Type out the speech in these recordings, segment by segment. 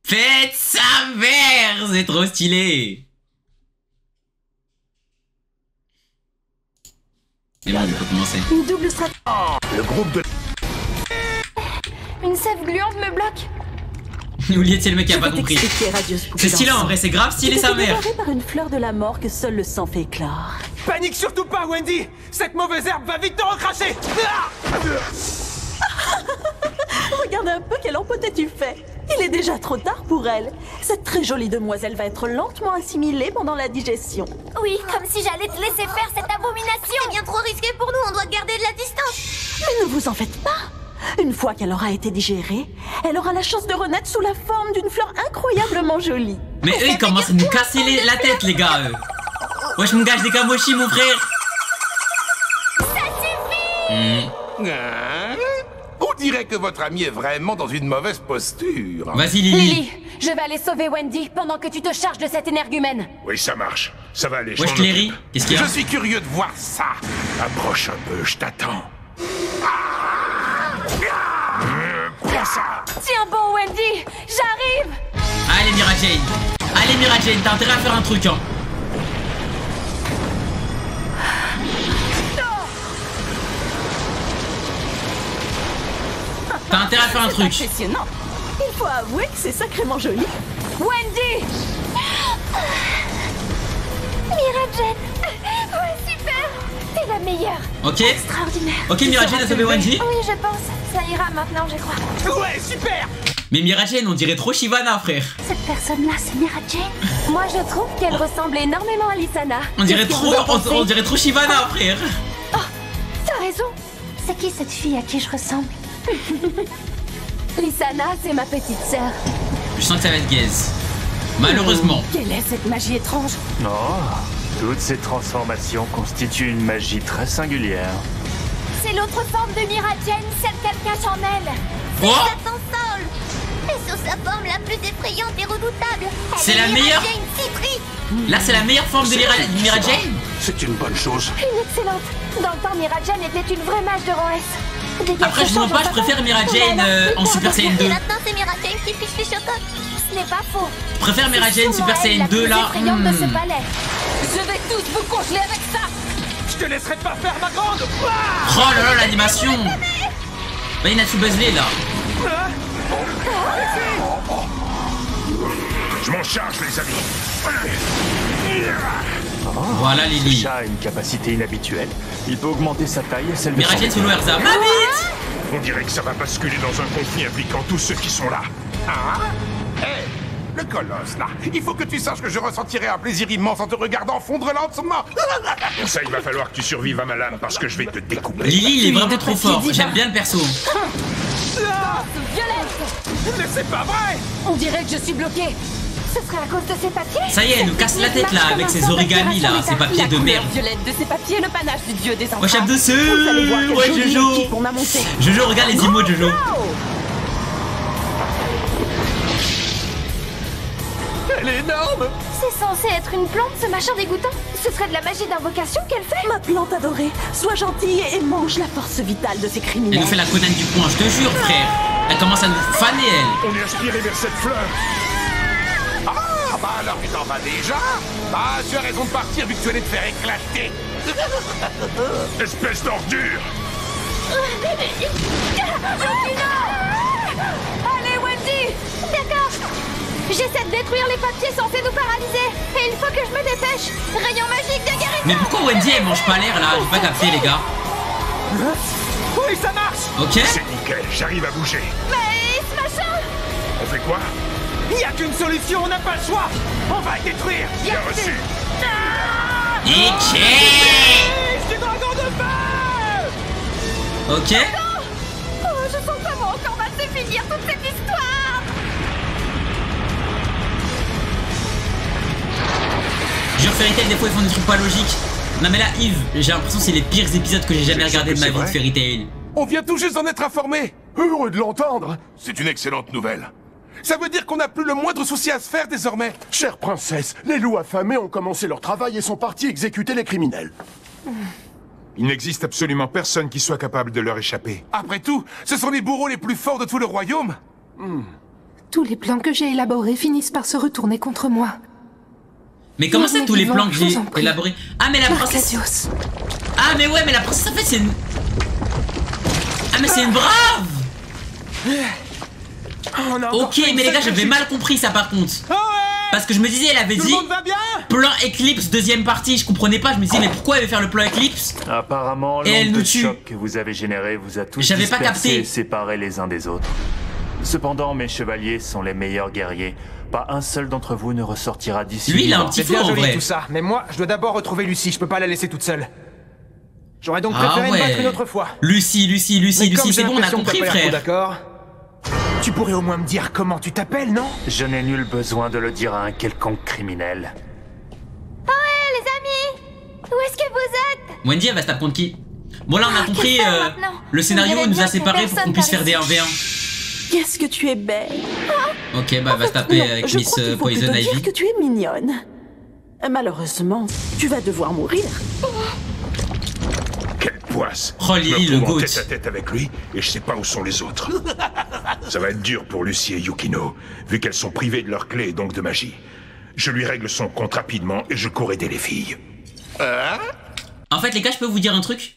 Faites sa mère, c'est trop stylé. Et bon, on peut commencer. Une double stratégie. Le groupe de... Une sève gluante me bloque. Oubliez, c'est le mec qui a pas compris. C'est stylé en vrai, c'est grave stylé sa mère. Dévoré par une fleur de la mort que seul le sang fait éclore. Panique surtout pas, Wendy. Cette mauvaise herbe va vite te recracher. Regarde un peu quel empoté tu fais. Il est déjà trop tard pour elle. Cette très jolie demoiselle va être lentement assimilée pendant la digestion. Oui, comme si j'allais te laisser faire cette abomination. C'est bien trop risqué pour nous, on doit garder de la distance. Mais ne vous en faites pas. Une fois qu'elle aura été digérée, elle aura la chance de renaître sous la forme d'une fleur incroyablement jolie. Mais eux, ils commencent à nous casser la tête, les gars. Wesh, mon gars, je kamoshi, mon frère. Ça suffit. On dirait que votre ami est vraiment dans une mauvaise posture. Vas-y, Lily. Lily, je vais aller sauver Wendy pendant que tu te charges de cette énergumène. Oui, ça marche. Ça va aller. Wesh, Cléry, qu'est-ce qu'il y a? Je suis curieux de voir ça. Approche un peu, je t'attends. Prends ça. Tiens bon, Wendy, j'arrive. Allez, Mira Jane. Allez, Mira Jane, t'as intérêt à faire un truc, hein. T'as intérêt à faire un truc. Impressionnant. Il faut avouer que c'est sacrément joli. Wendy. Mira Jane. Ouais, super. T'es la meilleure. Ok. Extraordinaire. Ok, Mira Jane a sauvé Wendy. Oui, je pense. Ça ira maintenant, je crois. Ouais, super. Mais Mira Jane, on dirait trop Shyvana, frère. Cette personne-là, c'est Mira Jane. Moi, je trouve qu'elle ressemble énormément à Lysana. On dirait Qu'est-ce que trop, vous en pensez? on dirait trop Shyvana, frère. T'as raison. C'est qui cette fille à qui je ressemble? Lysana, c'est ma petite sœur. Je sens que ça va être gaze. Malheureusement. Quelle est cette magie étrange? Oh, toutes ces transformations constituent une magie très singulière. C'est l'autre forme de Mira Jane, celle qu'elle cache en elle. Oh, Satan Saul. Et sous sa forme la plus effrayante et redoutable. Elle C'est est la Mira meilleure. Jane Citri. là, c'est la meilleure forme de Mira Jane. C'est une bonne chose. Une excellente. Dans le temps, Mira Jane était une vraie mage de rang S. Des gars Après, qui je vous mens changent pas, je préfère Mira Jane en Super Saiyan 2. Et maintenant, c'est Mira Jane qui fiche les chocottes. Ce n'est pas faux. Je préfère Mira Jane Super Saiyan 2 là. Effrayante de ce palais. Je vais tous vous congeler avec ça. Je te laisserai pas faire ma grande. Oh là là, l'animation. Bah, il a tout buzzlé là. Je m'en charge, les amis. Voilà, Ce Lily. chat a une capacité inhabituelle. Il peut augmenter sa taille et celle de Mira son Jane sous Erza. Ma bite. On dirait que ça va basculer dans un conflit impliquant tous ceux qui sont là. Ah Hé, le colosse, là. Il faut que tu saches que je ressentirai un plaisir immense en te regardant fondre lentement. Pour ça, il va falloir que tu survives à ma lame parce que je vais te découper. Lily, il est vraiment trop fort. J'aime bien le perso. Violette. Mais c'est pas vrai. On dirait que je suis bloquée. Ce serait à cause de ces papiers? Ça y est, elle nous casse la tête là avec ses origamis là, ces papiers de merde. Violette de ces papiers, le panache du dieu des enfants. Ouais, chef de Vous allez voir ce. quelle Ouais, jolie Jojo. équipe on a monté. Jojo, regarde les emotes, Jojo. Elle est énorme. C'est censé être une plante, ce machin dégoûtant. Ce serait de la magie d'invocation qu'elle fait. Ma plante adorée, sois gentille et mange la force vitale de ces Elle criminels. nous fait la Conan du coin, je te jure, frère. Elle commence à nous faner, elle. On est aspiré vers cette fleur. Ah, bah alors tu t'en vas déjà. Bah, tu as raison de partir vu que tu allais te faire éclater. Espèce d'ordure. Allez, Wendy. D'accord. J'essaie de détruire les papiers censés nous paralyser. Et une fois que je me dépêche, rayon magique de guérison. Mais pourquoi Wendy elle mange pas l'air là? J'ai pas capté, les gars. Oui, ça marche. Ok. C'est nickel, j'arrive à bouger. Mais ce machin. On fait quoi? Il y a qu'une solution, on n'a pas le choix. On va le détruire. Bien reçu. Ok. Du dragon de feu. Ok. Oh, je sens comment encore mal se finir toute cette histoire. Jure Fairy Tail, des fois ils font des trucs pas logiques. Non mais là Yves, j'ai l'impression que c'est les pires épisodes que j'ai jamais regardé de ma vie de Fairy Tail. On vient tout juste d'en être informé. Heureux de l'entendre. C'est une excellente nouvelle. Ça veut dire qu'on n'a plus le moindre souci à se faire désormais. Chère princesse, les loups affamés ont commencé leur travail et sont partis exécuter les criminels. Il n'existe absolument personne qui soit capable de leur échapper. Après tout, ce sont les bourreaux les plus forts de tout le royaume. Tous les plans que j'ai élaborés finissent par se retourner contre moi. Mais comment ça, tous les plans que j'ai élaborés? Ah, mais la princesse... Arcadios. Ah, mais ouais, mais la princesse, en fait, c'est une... Ah, mais c'est une brave. Ok, mais les gars, j'avais mal compris ça, par contre. Parce que je me disais, elle avait dit plan Eclipse, deuxième partie, je comprenais pas, je me disais, mais pourquoi elle veut faire le plan Eclipse? Apparemment, l'onde de choc que vous avez généré vous a tous dispersés et séparés les uns des autres. Cependant, mes chevaliers sont les meilleurs guerriers. Pas un seul d'entre vous ne ressortira d'ici. Lui, il a un petit faux en vrai. Tout ça, mais moi, je dois d'abord retrouver Lucie, je peux pas la laisser toute seule. J'aurais donc préféré me battre une autre fois. Lucie, c'est bon, on a compris, frère. D'accord. Tu pourrais au moins me dire comment tu t'appelles, non? Je n'ai nul besoin de le dire à un quelconque criminel. Ouais, les amis! Où est-ce que vous êtes? Wendy, elle va se taper contre qui? Bon, là, on a compris, le scénario nous a séparés pour qu'on puisse faire des 1v1. Qu'est-ce que tu es belle. Ok, bah, elle va se taper avec Miss Poison Ivy. Dire que tu es mignonne. Malheureusement, tu vas devoir mourir. Quelle poisse! Oh, Lily, le goat. Tête à tête avec lui, et je sais pas où sont les autres. Ça va être dur pour Lucie et Yukino, vu qu'elles sont privées de leurs clés et donc de magie. Je lui règle son compte rapidement et je cours aider les filles. En fait, les gars, je peux vous dire un truc?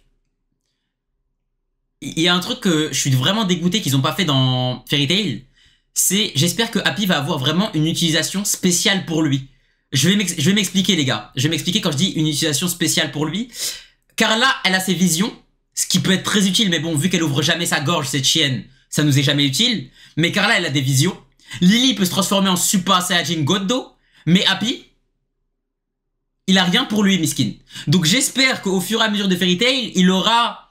Il y a un truc que je suis vraiment dégoûté qu'ils ont pas fait dans Fairy Tail. C'est, j'espère que Happy va avoir vraiment une utilisation spéciale pour lui. Je vais m'expliquer, les gars. Je vais m'expliquer quand je dis une utilisation spéciale pour lui. Car là, elle a ses visions, ce qui peut être très utile, mais bon, vu qu'elle ouvre jamais sa gorge, cette chienne, ça nous est jamais utile. Mais Carla, elle a des visions. Lily peut se transformer en Super Saiyajin Goddo, mais Happy, il a rien pour lui, miskin. Donc j'espère qu'au fur et à mesure de Fairy Tail, il aura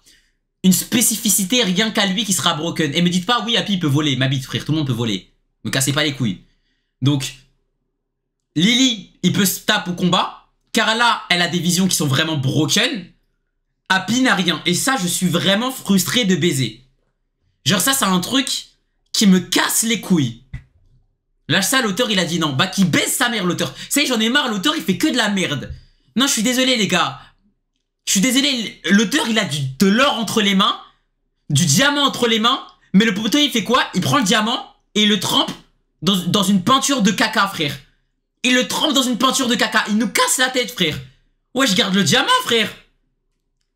une spécificité rien qu'à lui qui sera broken. Et me dites pas, oui, Happy il peut voler. Ma bite, frère, tout le monde peut voler. Me cassez pas les couilles. Donc, Lily, il peut se taper au combat. Carla, elle a des visions qui sont vraiment broken. Happy n'a rien. Et ça, je suis vraiment frustré de baiser. Genre ça, c'est un truc qui me casse les couilles. Là, ça, l'auteur, il a dit non. Bah, qui baise sa mère, l'auteur. Ça y est, j'en ai marre, l'auteur, il fait que de la merde. Non, je suis désolé, les gars. Je suis désolé, l'auteur, il a de l'or entre les mains, du diamant entre les mains, mais le poteau, il fait quoi? Il prend le diamant et il le trempe dans une peinture de caca, frère. Il le trempe dans une peinture de caca. Il nous casse la tête, frère. Ouais, je garde le diamant, frère.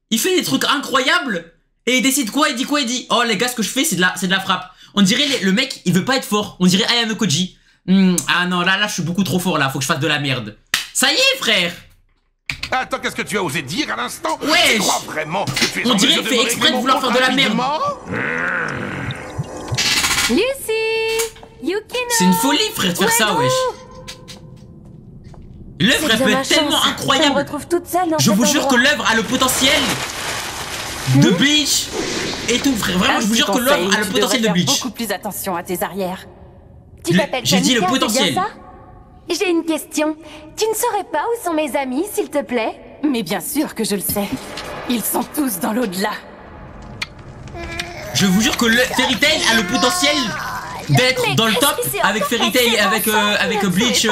Il fait des trucs incroyables et il décide quoi? Il dit quoi? Il dit oh les gars, ce que je fais c'est de la frappe. On dirait le mec il veut pas être fort. On dirait I am a Koji. Ah non, là je suis beaucoup trop fort là, faut que je fasse de la merde. Ça y est, frère. Attends, qu'est-ce que tu as osé dire à l'instant? Ouais. Tu crois vraiment que tu es on dirait qu'il fait exprès de vouloir faire de la merde. Lucie, Yukino. C'est une folie, frère, de faire ça, wesh. L'œuvre elle peut être tellement incroyable. Je vous jure que l'œuvre a le potentiel de Bleach et tout, frère. Vraiment, je vous jure que l'œuvre a le potentiel de Bleach. Beaucoup plus attention à tes arrières. Tu t'appelles J'ai dit le potentiel. J'ai une question. Tu ne saurais pas où sont mes amis, s'il te plaît? Mais bien sûr que je le sais. Ils sont tous dans l'au-delà. Je vous jure que le Fairy Tail a le potentiel d'être dans le top avec Fairy Tail, avec Bleach,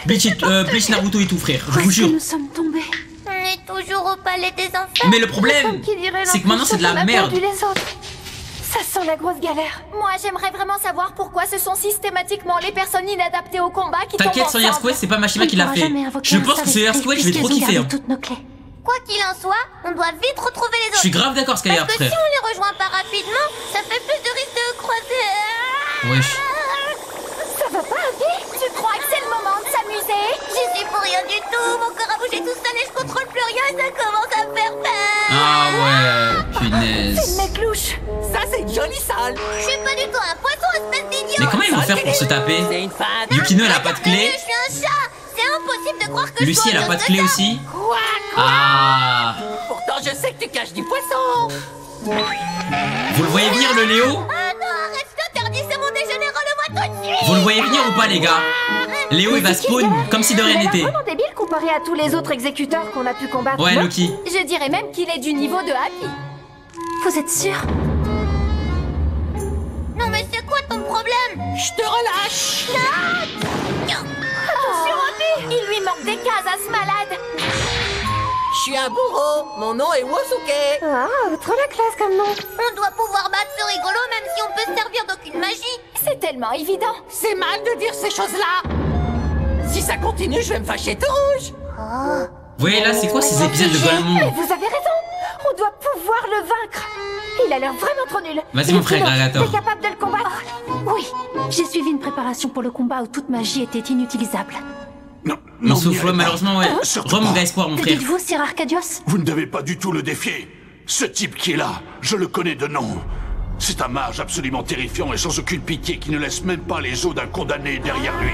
Bleach, Naruto et tout, frère. Je vous jure. Nous sommes tombés. On est toujours au palais des enfers. Mais le problème, c'est que maintenant c'est de la merde. Ça sent la grosse galère. Moi, j'aimerais vraiment savoir pourquoi ce sont systématiquement les personnes inadaptées au combat qui tombent ensemble. T'inquiète, son Earthquake, c'est pas Mashima qui l'a fait. Je pense que ce Earthquake, je vais trop kiffer. Quoi qu'il en soit, on doit vite retrouver les autres. Je suis grave d'accord, Skyheart, frère. Parce que si on les rejoint pas rapidement, ça fait plus de risques de croiser. Wesh. Ça va pas, Happy? Tu crois que c'est le moment de s'amuser? J'y suis pour rien du tout. Mon corps a bougé tout seul et je contrôle plus rien et ça commence à me faire peur. Ah ouais, punaise. C'est une mec louche. Ça, c'est une jolie salle. Je suis pas du tout un poisson, espèce d'idiot. Mais comment ils vont faire pour se taper? Yukino, elle a pas de clé. Je suis un chat. C'est impossible de croire que Lucie, elle a pas de clé aussi. Quoi? Ah. Pourtant, je sais que tu caches du poisson. Vous le voyez venir, le Léo? Ah non, arrête, je t'interdis, c'est mon déjeuner, rends-le-moi tout de suite. Vous le voyez venir ou pas, les gars? Léo, il va spawn comme si de rien n'était. Il est vraiment débile comparé à tous les autres exécuteurs qu'on a pu combattre. Ouais, Loki. Je dirais même qu'il est du niveau de Happy. Vous êtes sûr? Non mais c'est quoi ton problème? Je te relâche. Attention, Happy! Il lui manque des cases à ce malade. suis un bourreau. Mon nom est Wosuke. Ah, trop la classe comme nom. On doit pouvoir battre ce rigolo même si on peut se servir d'aucune magie. C'est tellement évident. C'est mal de dire ces choses-là. Si ça continue, je vais me fâcher tout rouge. Oh. Vous voyez là, c'est quoi ces épisodes de Golemon? Mais vous avez raison. On doit pouvoir le vaincre. Il a l'air vraiment trop nul. Vas-y mon frère, Gladiator. T'es capable de le combattre? Oui. J'ai suivi une préparation pour le combat où toute magie était inutilisable. Non, Mon souffle, malheureusement, ouais. Rome espoir, mon frère. Dites-vous, Sir Arcadios? Vous ne devez pas du tout le défier. Ce type qui est là, je le connais de nom. C'est un mage absolument terrifiant et sans aucune pitié qui ne laisse même pas les os d'un condamné derrière lui.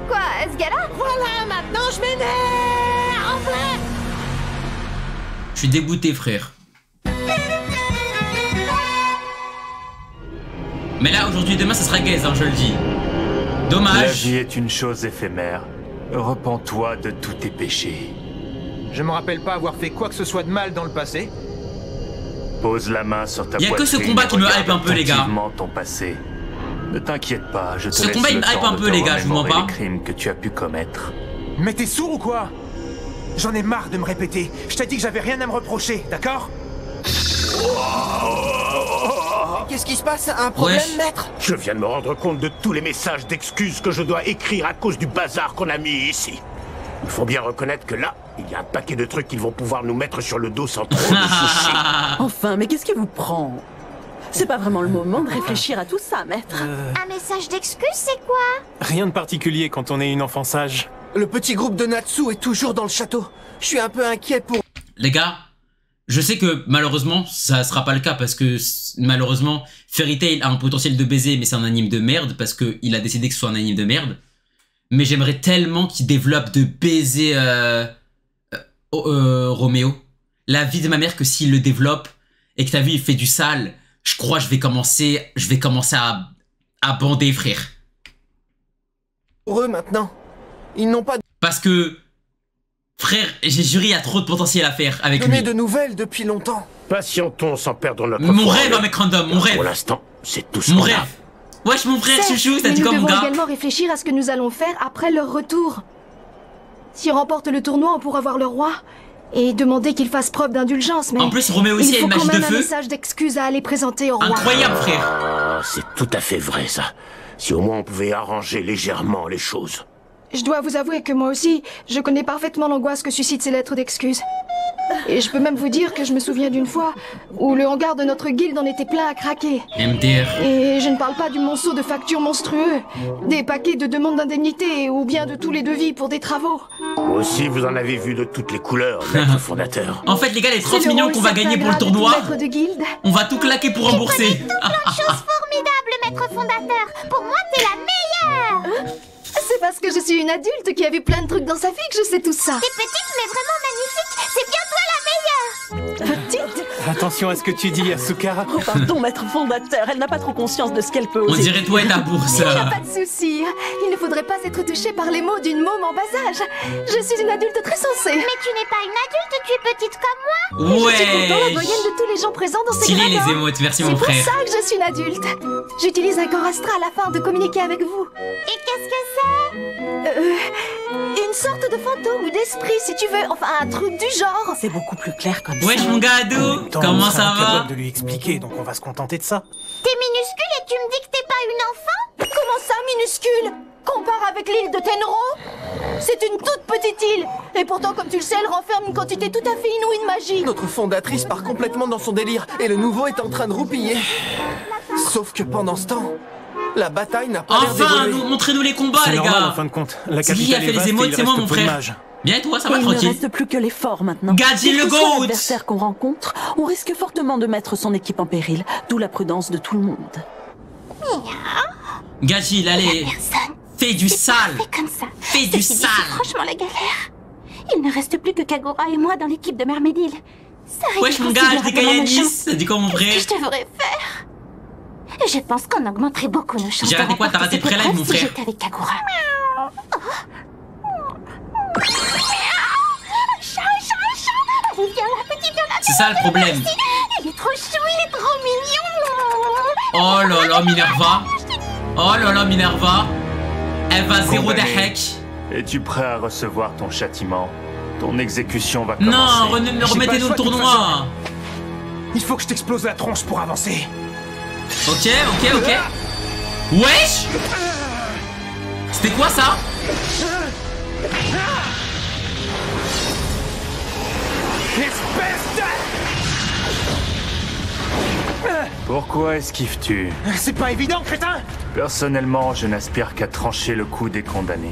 Quoi, ce gars-là? Voilà, maintenant je m'énerve. Je suis dégoûté, frère. Mais là, aujourd'hui et demain, ça sera gaze, hein, je le dis. Dommage. La vie est une chose éphémère. Repens-toi de tous tes péchés. Je me rappelle pas avoir fait quoi que ce soit de mal dans le passé. Pose la main sur ta poitrine. Y a que ce combat qui me hype un peu, les gars. Ton passé. Ne t'inquiète pas, je te ce laisse combat, il le me hype temps un peu, les gars, je vous mens pas. les crimes que tu as pu commettre. Mais t'es sourd ou quoi? J'en ai marre de me répéter. Je t'ai dit que j'avais rien à me reprocher, d'accord? Qu'est-ce qui se passe? Un problème, maître? Je viens de me rendre compte de tous les messages d'excuses que je dois écrire à cause du bazar qu'on a mis ici. Il faut bien reconnaître que là, il y a un paquet de trucs qu'ils vont pouvoir nous mettre sur le dos sans trop de soucis. Enfin, mais qu'est-ce qui vous prend? C'est pas vraiment le moment de réfléchir à tout ça, maître. Un message d'excuse, c'est quoi? Rien de particulier quand on est une enfant sage. Le petit groupe de Natsu est toujours dans le château. Je suis un peu inquiet pour... Les gars, je sais que malheureusement, ça sera pas le cas parce que malheureusement, Fairy Tail a un potentiel de baiser, mais c'est un anime de merde parce qu'il a décidé que ce soit un anime de merde. Mais j'aimerais tellement qu'il développe de baiser Roméo. La vie de ma mère que s'il le développe et que t'as vu, il fait du sale, je crois que je vais commencer à bander, frère. Pour eux maintenant, ils n'ont pas... Parce que, frère, j'ai juré, il y a trop de potentiel à faire avec lui. Donné de nouvelles depuis longtemps. Patientons sans perdre notre Mon foi. rêve, un mec random, mon rêve. Pour l'instant, c'est tout ce Mon qu'on a. rêve. Wesh, mon frère, chouchou, ça dit quoi, mon Nous gars? devons également réfléchir à ce que nous allons faire après leur retour. Si on remporte le tournoi, on pourra voir le roi et demander qu'il fasse preuve d'indulgence, mais... En plus, Roméo aussi a une magie de il faut quand même feu. un message d'excuse à aller présenter au roi. Incroyable, frère. Ah, c'est tout à fait vrai, ça. Si au moins on pouvait arranger légèrement les choses. Je dois vous avouer que moi aussi, je connais parfaitement l'angoisse que suscitent ces lettres d'excuses. Et je peux même vous dire que je me souviens d'une fois où le hangar de notre guilde en était plein à craquer. MDR. Et je ne parle pas du monceau de factures monstrueux, des paquets de demandes d'indemnité ou bien de tous les devis pour des travaux. Vous aussi, vous en avez vu de toutes les couleurs, maître fondateur. En fait, les gars, les 30 millions qu'on va gagner pour le tournoi, de guilde. on va tout claquer pour rembourser. Plein de choses formidables, maître fondateur. Pour moi, t'es la meilleure. C'est parce que je suis une adulte qui a vu plein de trucs dans sa vie que je sais tout ça. T'es petite, mais vraiment magnifique. C'est bien toi la meilleure. Petite? Attention à ce que tu dis, Asuka. Oh, pardon, maître fondateur, elle n'a pas trop conscience de ce qu'elle peut On oser. dirait toi et ta bourse. Il n'y a pas de souci. Il ne faudrait pas être touché par les mots d'une môme en bas âge. Je suis une adulte très sensée. Mais tu n'es pas une adulte, tu es petite comme moi. Je suis pourtant la Ouais. moyenne de tous les gens présents dans ces Stylé gradins. les émotes, merci mon C'est pour frère. ça que je suis une adulte. J'utilise un corps astral afin de communiquer avec vous. Et qu'est-ce que c'est? Une sorte de fantôme ou d'esprit, si tu veux. Enfin, un truc du genre. C'est beaucoup plus clair comme ça. Wesh mon gadou, comment ça va? Incapable de lui expliquer, donc on va se contenter de ça. T'es minuscule et tu me dis que t'es pas une enfant? Comment ça, minuscule? Compare avec l'île de Tenro? C'est une toute petite île. Et pourtant, comme tu le sais, elle renferme une quantité tout à fait inouïe de magie. Notre fondatrice part complètement dans son délire et le nouveau est en train de roupiller. Sauf que pendant ce temps, la bataille n'a pas l'air Enfin, d'évoluer. montrez-nous les combats, C'est les normal, gars. en fin de compte. La C'est qui qui a capitale fait est les vaste et émotes? il C'est moi, reste mon peu de frère. mages. Bien et toi, ça Et va il ne tranquille. reste plus que l'effort maintenant. Gadji Quel le que soit GOAT. l'adversaire qu'on rencontre, on risque fortement de mettre son équipe en péril, d'où la prudence de tout le monde. Gadji, allez, Personne. fais du sale. Fais comme ça. Fais du C'est sale. franchement la galère. Il ne reste plus que Kagura et moi dans l'équipe de Mermaid Hill. Ça arrive Wesh mon gars, je dis Yanis, ça dit quoi mon frère? Qu'est-ce que je devrais faire? Je pense qu'on augmenterait beaucoup nos chances. J'ai raté de quoi? T'as remporter raté cette Prélève, épreuve mon si frère? j'étais avec Kagura. Chat. Allez, viens là, petit, viens là. C'est ça le problème. Il est trop chou, il est trop mignon. Oh là là, Minerva. Oh là là, Minerva. Elle va zéro d'ahek. Es-tu prêt à recevoir ton châtiment? Ton exécution va commencer. Non, remettez-nous le tournoi. Il faut que je t'explose la tronche pour avancer. Ok. Wesh! C'était quoi ça? Pourquoi esquives-tu? C'est pas évident, crétin! Personnellement, je n'aspire qu'à trancher le cou des condamnés.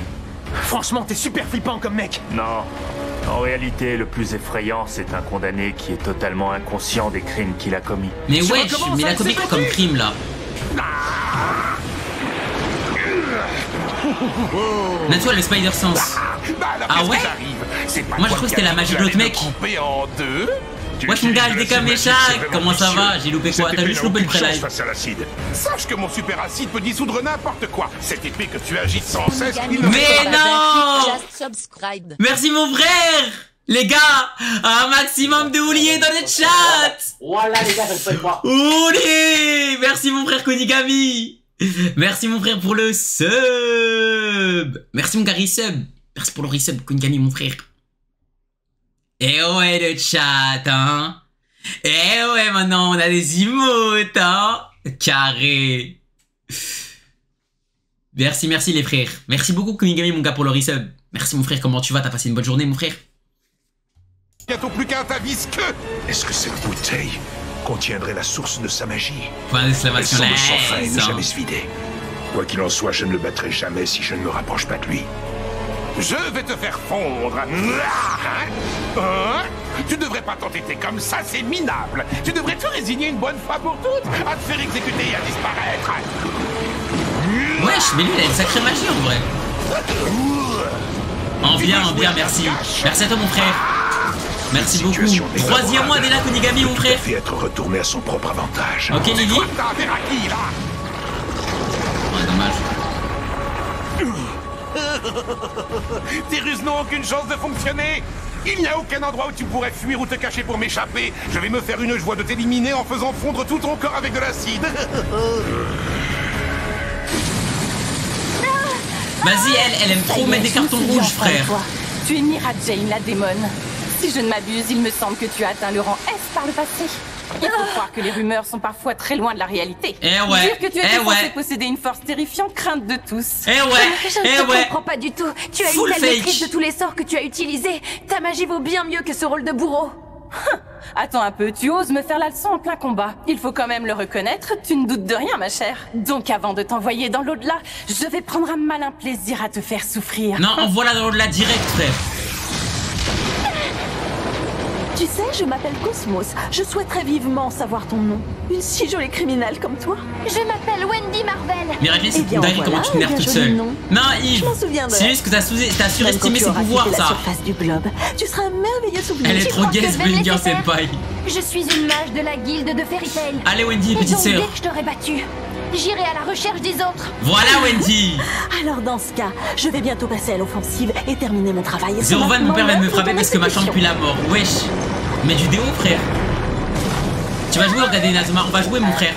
Franchement, t'es super flippant comme mec. Non. En réalité, le plus effrayant, c'est un condamné qui est totalement inconscient des crimes qu'il a commis. Mais wesh, mais il a commis quoi comme crime là? Nettoie le Spider Sense. Ah ouais? Moi je trouve que c'était la magie de l'autre mec. Wesh mon gars, je décale mes chats. Comment ça va? J'ai loupé quoi? T'as juste loupé le pré-live. Sache que mon super acide peut dissoudre n'importe quoi. Cette épée que tu agites sans cesse. Mais non! Merci mon frère! Les gars, un maximum de houliers dans le chat! Voilà les gars, ça se fait pas. Houliers! Merci mon frère Konigami! Merci mon frère pour le sub! Merci mon gars resub! Merci pour le resub Konigami mon frère! Eh ouais le chat, hein? Eh ouais, maintenant on a des emotes, hein? Carré! Merci les frères. Merci beaucoup Konigami mon gars pour le resub. Merci mon frère, comment tu vas? T'as passé une bonne journée mon frère? Bientôt plus qu'un tabisque. Est-ce que cette bouteille contiendrait la source de sa magie? Point d'exclamation là. Sans fin et ne jamais se vider. Quoi qu'il en soit, je ne le battrai jamais si je ne me rapproche pas de lui. Je vais te faire fondre. Tu devrais pas t'entêter comme ça, c'est minable. Tu devrais te résigner une bonne fois pour toutes à te faire exécuter et à disparaître. Wesh, mais lui il a une sacrée magie en vrai. En bien, merci. Merci à toi mon frère. Merci beaucoup. 3e mois déjà Konigami mon frère. Fait être retourné à son propre avantage. Ok Lily. Ouais, dommage. Tes ruses n'ont aucune chance de fonctionner. Il n'y a aucun endroit où tu pourrais fuir ou te cacher pour m'échapper. Je vais me faire une joie de t'éliminer en faisant fondre tout ton corps avec de l'acide. Vas-y, elle aime trop mettre des cartons rouges, frère. Tu es Mira Jane, la démone. Si je ne m'abuse, il me semble que tu as atteint le rang S par le passé. Il faut croire que les rumeurs sont parfois très loin de la réalité. Eh ouais. Dire que tu étais censé posséder une force terrifiante, crainte de tous. Eh ouais. Je ne comprends pas du tout. Tu as une telle maîtrise de tous les sorts que tu as utilisés. Ta magie vaut bien mieux que ce rôle de bourreau. Attends un peu, tu oses me faire la leçon en plein combat. Il faut quand même le reconnaître, tu ne doutes de rien, ma chère. Donc avant de t'envoyer dans l'au-delà, je vais prendre un malin plaisir à te faire souffrir. Non, envoie-la dans l'au-delà direct, frère. Tu sais, je m'appelle Cosmos. Je souhaiterais vivement savoir ton nom. Une si jolie criminelle comme toi. Je m'appelle Wendy Marvel. Mais Régis, comment tu te nerves toute seule? Non, Yves, c'est juste que t'as surestimé ses pouvoirs, ça. Surface du globe. Tu seras un merveilleux souvenir. Elle est trop gaze, Blinger Senpai. Je suis une mage de la guilde de Fairy Tail. Allez, Wendy, petite sœur. Dès que je t'aurai battu, j'irai à la recherche des autres. Voilà, Wendy. Alors dans ce cas, je vais bientôt passer à l'offensive et terminer mon travail. 020, mon père vient de me frapper parce que ma chambre pue la mort. Wesh. Mais du déo, frère. Tu vas jouer, regardez Nazuma, on va jouer, mon frère.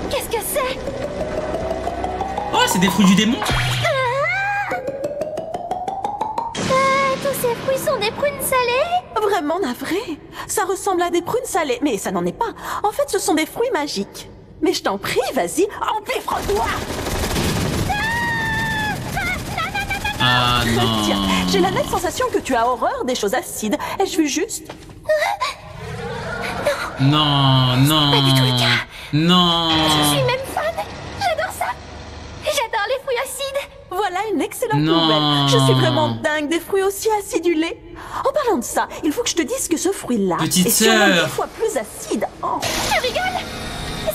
Qu'est-ce que c'est? Oh, c'est des fruits du démon. Tous ces fruits sont des prunes salées? Vraiment navré. Ça ressemble à des prunes salées, mais ça n'en est pas. En fait, ce sont des fruits magiques. Mais je t'en prie, vas-y, empiffre-toi. Ah non. Tiens, j'ai la nette sensation que tu as horreur des choses acides. Ai-je vu juste? Non, non. Pas du tout le cas. Non. Je suis même fan. J'adore ça. J'adore les fruits acides. Voilà une excellente nouvelle. Je suis vraiment dingue des fruits aussi acidulés. En parlant de ça, il faut que je te dise que ce fruit-là est sûrement 10 fois plus acide. Oh. Tu rigoles?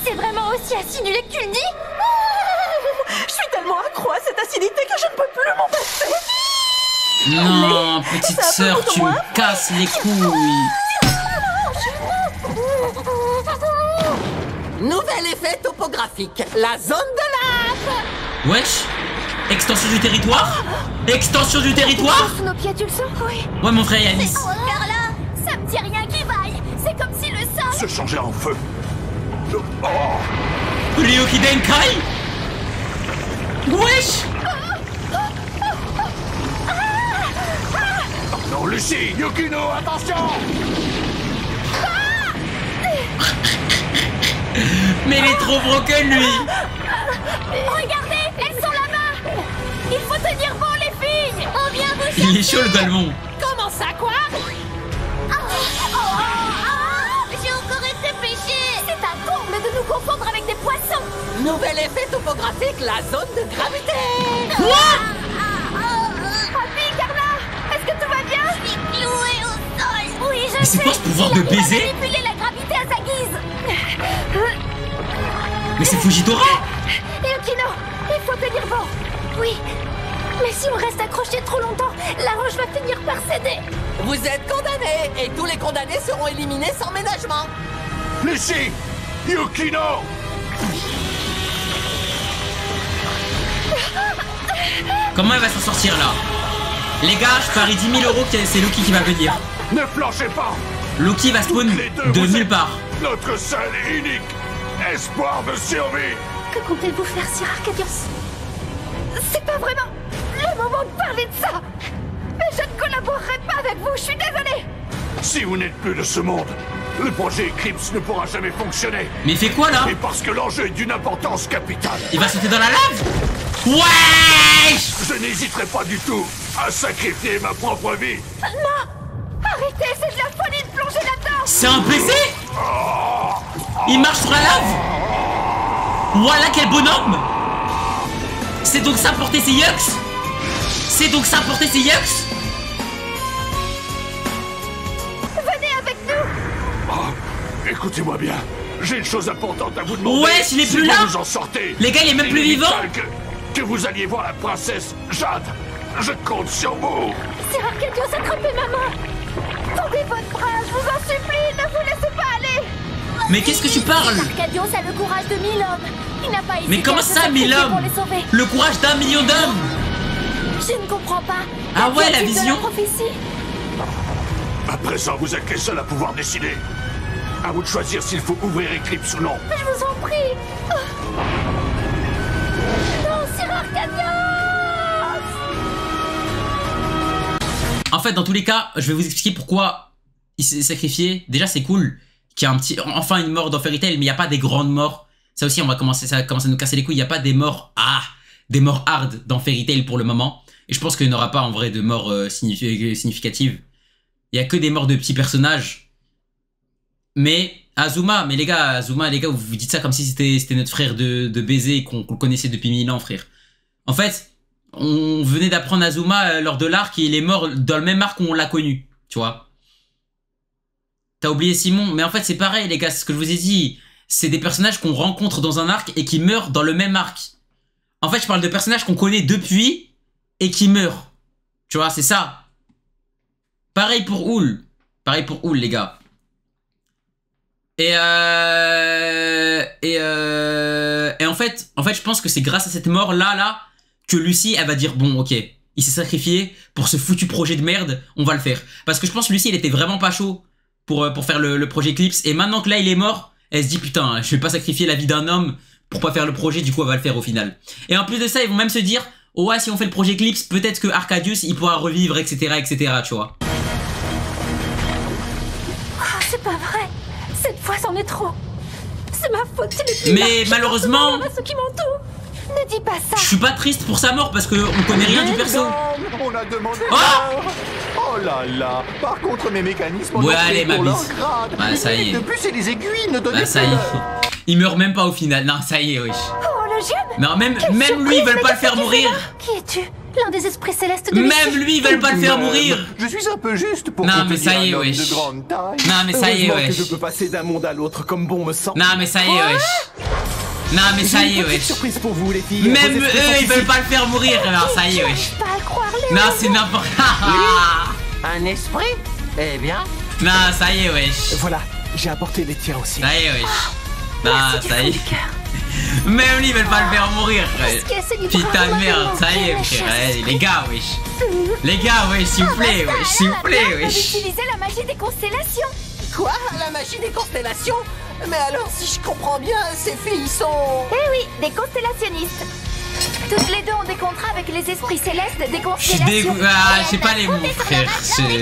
C'est vraiment aussi acidulé que tu le dis? Je suis tellement accro à cette acidité que je ne peux plus m'en passer. Non, petite sœur, tu me casses les couilles. Nouvel effet topographique, la zone de lave. Wesh. Extension du territoire? Extension du territoire? Sous nos pieds, tu le sens? Oui. Ouais, mon frère Yanis. C'est quoi, Carla? Ça me dit rien qui vaille. C'est comme si le sol se changeait en feu. Ryoki Denkai? Wesh. Non, Lucie, Yukino, attention! Mais il est trop broken, lui! Regardez, elles sont là-bas! Il faut tenir bon, les filles! On vient vous chercher! Il est chaud, le Dalmon! Comment ça, quoi? J'ai encore été pêchée! C'est un comble de nous confondre avec des poissons! Nouvel effet topographique, la zone de gravité! Quoi? Happy, Carla! Est-ce que tout va bien? Je suis clouée au sol! Oui, je sais! Mais c'est quoi ce pouvoir de baiser? Il a manipulé la gravité à sa guise! Mais c'est Fujitora! Yukino, il faut tenir bon! Oui, mais si on reste accroché trop longtemps, la roche va finir par céder! Vous êtes condamnés, et tous les condamnés seront éliminés sans ménagement! Lucie! Yukino! Comment elle va s'en sortir là? Les gars, je parie 10 000 € que c'est Loki qui va venir. Ne flanchez pas! Loki va spawn de nulle part. Notre seul et unique espoir de survie! Que comptez-vous faire, Sir Arcadios? C'est pas vraiment le moment de parler de ça! Mais je ne collaborerai pas avec vous, je suis désolée! Si vous n'êtes plus de ce monde, le projet Eclipse ne pourra jamais fonctionner. Mais il fait quoi là? Et parce que l'enjeu est d'une importance capitale. Il va sauter dans la lave? Ouais! Je n'hésiterai pas du tout à sacrifier ma propre vie. Non! Arrêtez, c'est de la folie de plonger là-dedans! C'est un PC? Il marche sur la lave? Voilà quel bonhomme! C'est donc ça porter ses yucks? C'est donc ça porter ses yucks? Venez avec nous! Écoutez-moi bien, j'ai une chose importante à vous demander. Ouais, s'il est plus là! Vous en sortez. Les gars, il est même plus vivant! Que vous alliez voir la princesse Jade. Je compte sur vous. Sir Arcadios, attrapez ma main! Tendez votre bras, je vous en supplie, ne vous laissez pas aller! Mais qu'est-ce que tu parles? Arcadios a le courage de 1000 hommes. Il n'a pas hésité. Mais comment ça, 1000 hommes? Le courage d'1 million d'hommes? Je ne comprends pas. Ah ouais, la vision. À présent, vous êtes les seuls à pouvoir décider. À vous de choisir s'il faut ouvrir Eclipse ou non. Je vous en prie. Non, Sir Arcadios! En fait, dans tous les cas, je vais vous expliquer pourquoi il s'est sacrifié. Déjà, c'est cool qu'il y ait enfin une mort dans Fairy Tail, mais il n'y a pas des grandes morts. Ça aussi, ça va commencer à nous casser les couilles. Il n'y a pas des morts, des morts hard dans Fairy Tail pour le moment. Et je pense qu'il n'y aura pas en vrai de morts significatives. Il n'y a que des morts de petits personnages. Mais Azuma, les gars, vous vous dites ça comme si c'était notre frère de baiser qu'on connaissait depuis 1000 ans, frère. En fait, on venait d'apprendre Azuma lors de l'arc et il est mort dans le même arc où on l'a connu, tu vois. T'as oublié Simon, mais en fait c'est pareil les gars, c'est ce que je vous ai dit. C'est des personnages qu'on rencontre dans un arc et qui meurent dans le même arc. En fait je parle de personnages qu'on connaît depuis et qui meurent. Tu vois, c'est ça. Pareil pour Houl. Pareil pour Houl les gars. Et en fait je pense que c'est grâce à cette mort là que Lucie elle va dire bon ok, il s'est sacrifié pour ce foutu projet de merde, on va le faire. Parce que je pense que Lucie elle était vraiment pas chaud pour faire le projet Eclipse, et maintenant que là il est mort, elle se dit putain je vais pas sacrifier la vie d'un homme pour pas faire le projet, du coup elle va le faire au final. Et en plus de ça ils vont même se dire oh ouais si on fait le projet Eclipse peut-être que Arcadius il pourra revivre etc tu vois. Oh, c'est pas vrai, cette fois c'en est trop. C'est ma faute, c'est le mais malheureusement ceux qui m'entourent. Ne dis pas ça. Je suis pas triste pour sa mort parce que on connaît rien du perso. On a demandé. Oh là là. Par contre mes mécanismes. Ouais allez ma bise. Bah ça y est. De plus c'est les aiguilles ne donnent pas. Bah ça y est. Il meurt même pas au final. Non ça y est wesh. Oh le jeune. Non même lui ils veulent pas le faire mourir. Qui es-tu? L'un des esprits célestes de même lui ils veulent pas le faire mourir. Je suis un peu juste pour. Non mais ça y est wesh. Non mais ça y est wesh. Je peux passer d'un monde à l'autre comme bon me semble. Non mais ça y est wesh. Non mais ça y est wesh. Surprise pour vous les filles. Même eux ils veulent pas le faire mourir. Alors ça y est wesh. Non c'est n'importe quoi. Un esprit? Eh bien. Non ça y est wesh. Voilà, j'ai apporté les tiens aussi. Ça y est wesh. Non ça y est. Même lui ils veulent pas le faire mourir. Putain de merde, ça y est frère. Les gars wesh. Les gars wesh s'il vous plaît wesh. S'il vous plaît wesh. Utilisez la magie des constellations. Quoi? La magie des constellations? Mais alors, si je comprends bien, ces filles sont... Eh oui, des constellationnistes. Toutes les deux ont des contrats avec les esprits célestes, des constellations. Je suis dégoûté. Ah, j'ai pas les mots, frère. C'était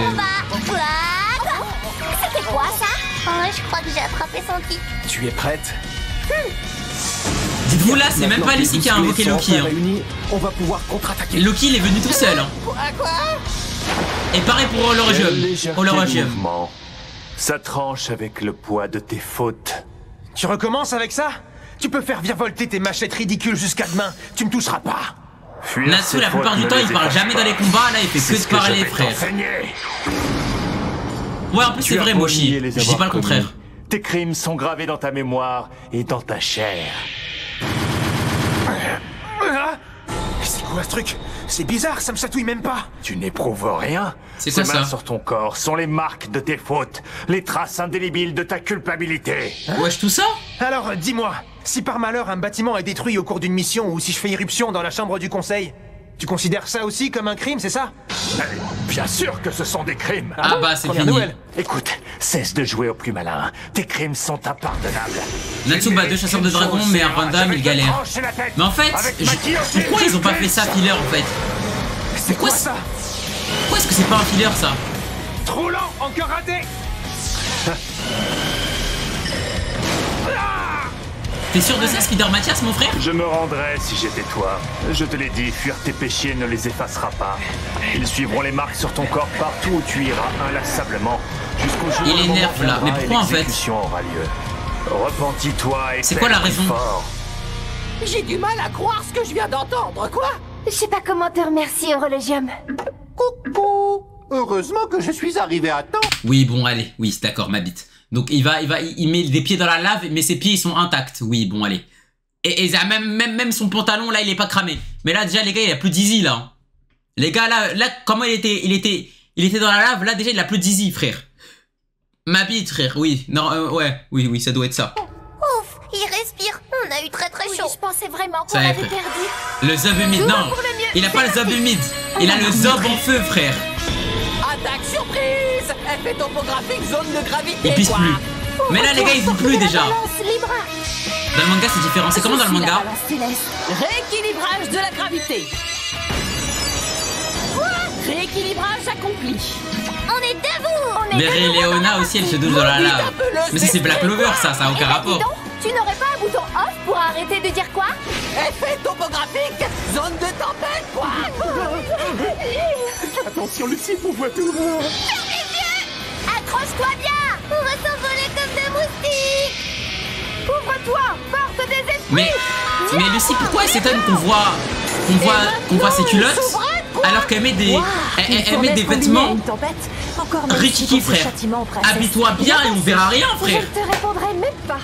quoi ça? Oh, je crois que j'ai attrapé son ki. Tu es prête? Dites-vous là, c'est même pas Lucy qui a invoqué Loki. Hein. On va pouvoir contre-attaquer. Loki, il est venu tout seul. Hein. Quoi? Et pareil pour Holorogium. Ça tranche avec le poids de tes fautes. Tu recommences avec ça? Tu peux faire virevolter tes machettes ridicules jusqu'à demain. Tu me toucheras pas. Natsu, la plupart du temps, il parle jamais dans les combats. Là, il fait que de parler, frère. Ouais, en plus, c'est vrai, Moshi. Je dis pas le contraire. Tes crimes sont gravés dans ta mémoire et dans ta chair. C'est quoi ce truc? C'est bizarre, ça me chatouille même pas. Tu n'éprouves rien? C'est quoi ça? Ces mains sur ton corps sont les marques de tes fautes, les traces indélébiles de ta culpabilité. Wesh, tout ça? Alors, dis-moi, si par malheur un bâtiment est détruit au cours d'une mission ou si je fais irruption dans la chambre du conseil, tu considères ça aussi comme un crime, c'est ça? Bien sûr que ce sont des crimes. Ah bah c'est fini. Écoute, cesse de jouer au plus malin. Tes crimes sont impardonnables. Natsu bat 2 chasseurs de dragons, mais un random il galère. Mais en fait, pourquoi ils ont pas fait ça filler en fait? C'est quoi ça? Pourquoi est-ce que c'est pas un filler ça? Trop lent, encore raté. T'es sûr de ça, Spider Mathias, mon frère? Je me rendrai si j'étais toi. Je te l'ai dit, fuir tes péchés ne les effacera pas. Ils suivront les marques sur ton corps partout où tu iras inlassablement. Jusqu'au jour où il énerve là, mais pourquoi en fait? Aura lieu. Repentis-toi et c'est quoi la raison? J'ai du mal à croire ce que je viens d'entendre, quoi? Je sais pas comment te remercier, Holorogium. Coucou! Heureusement que je suis arrivé à temps. Oui, bon, allez, oui, c'est d'accord, ma bite. Donc il met des pieds dans la lave, mais ses pieds ils sont intacts. Oui, bon, allez. Et même son pantalon là, il est pas cramé. Mais là déjà les gars, il a plus d'easy là. Les gars là comment il était dans la lave, là déjà il a plus d'easy, frère. Ma bite, frère. Oui, non, ouais, oui, ça doit être ça. Ouf, il respire. On a eu très chaud. Je pensais vraiment qu'on l'avait perdu. Le zob humide, non. Il a pas le zob humide. Il a le zob en feu, frère. Attaque surprise! Effet topographique, zone de gravité. Il pisse plus. Mais là, les gars, ils vont plus déjà. Dans le manga, c'est différent. C'est comment dans le manga? Rééquilibrage de la gravité. Rééquilibrage accompli. On est debout. Mais Léona aussi, elle se douche dans la lave. Mais ça, c'est Black Clover, ça a aucun rapport. Tu n'aurais pas un bouton off pour arrêter de dire quoi? Effet topographique, zone de tempête, quoi. Attention, Lucie, on voit tout. Ferme les yeux. Accroche-toi bien. On va s'envoler comme des moustiques. Ouvre-toi, porte des esprits. Mais Lucie, pourquoi elle s'étonne qu'on voit ses culottes alors qu'elle met des vêtements rikiki, frère. Habille-toi bien et on verra rien, frère. Je te répondrai même pas.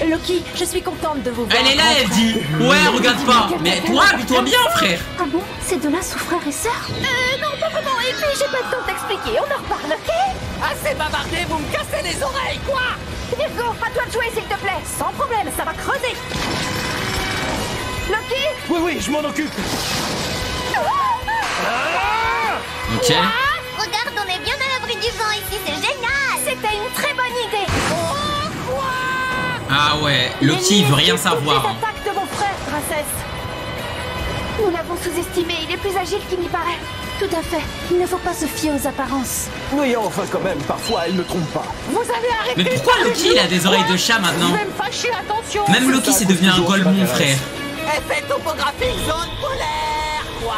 Loki, je suis contente de vous voir. Elle est là, elle dit ouais, regarde pas. Mais toi, habille-toi bien, frère. Ah bon? C'est de là sous frères et sœurs? Non, pas vraiment. Et puis, j'ai pas le temps de t'expliquer. On en reparle, ok? Assez bavardé, vous me cassez les oreilles, quoi. Virgo, à toi de jouer, s'il te plaît. Sans problème, ça va creuser. Loki? Oui, je m'en occupe. Ok. Regarde, on est bien à l'abri du vent ici, c'est génial. C'était une très bonne idée. Ah ouais, Loki veut rien savoir. C'est l'attaque de mon frère, princesse. Nous l'avons sous-estimé, il est plus agile qu'il n'y paraît. Tout à fait, il ne faut pas se fier aux apparences. Oui, enfin quand même, parfois elle ne trompe pas. Vous avez arrêté. Mais pourquoi Loki il a des oreilles de chat maintenant? Même Loki c'est devenu un Golemon, frère. Effet topographique, zone polaire, quoi.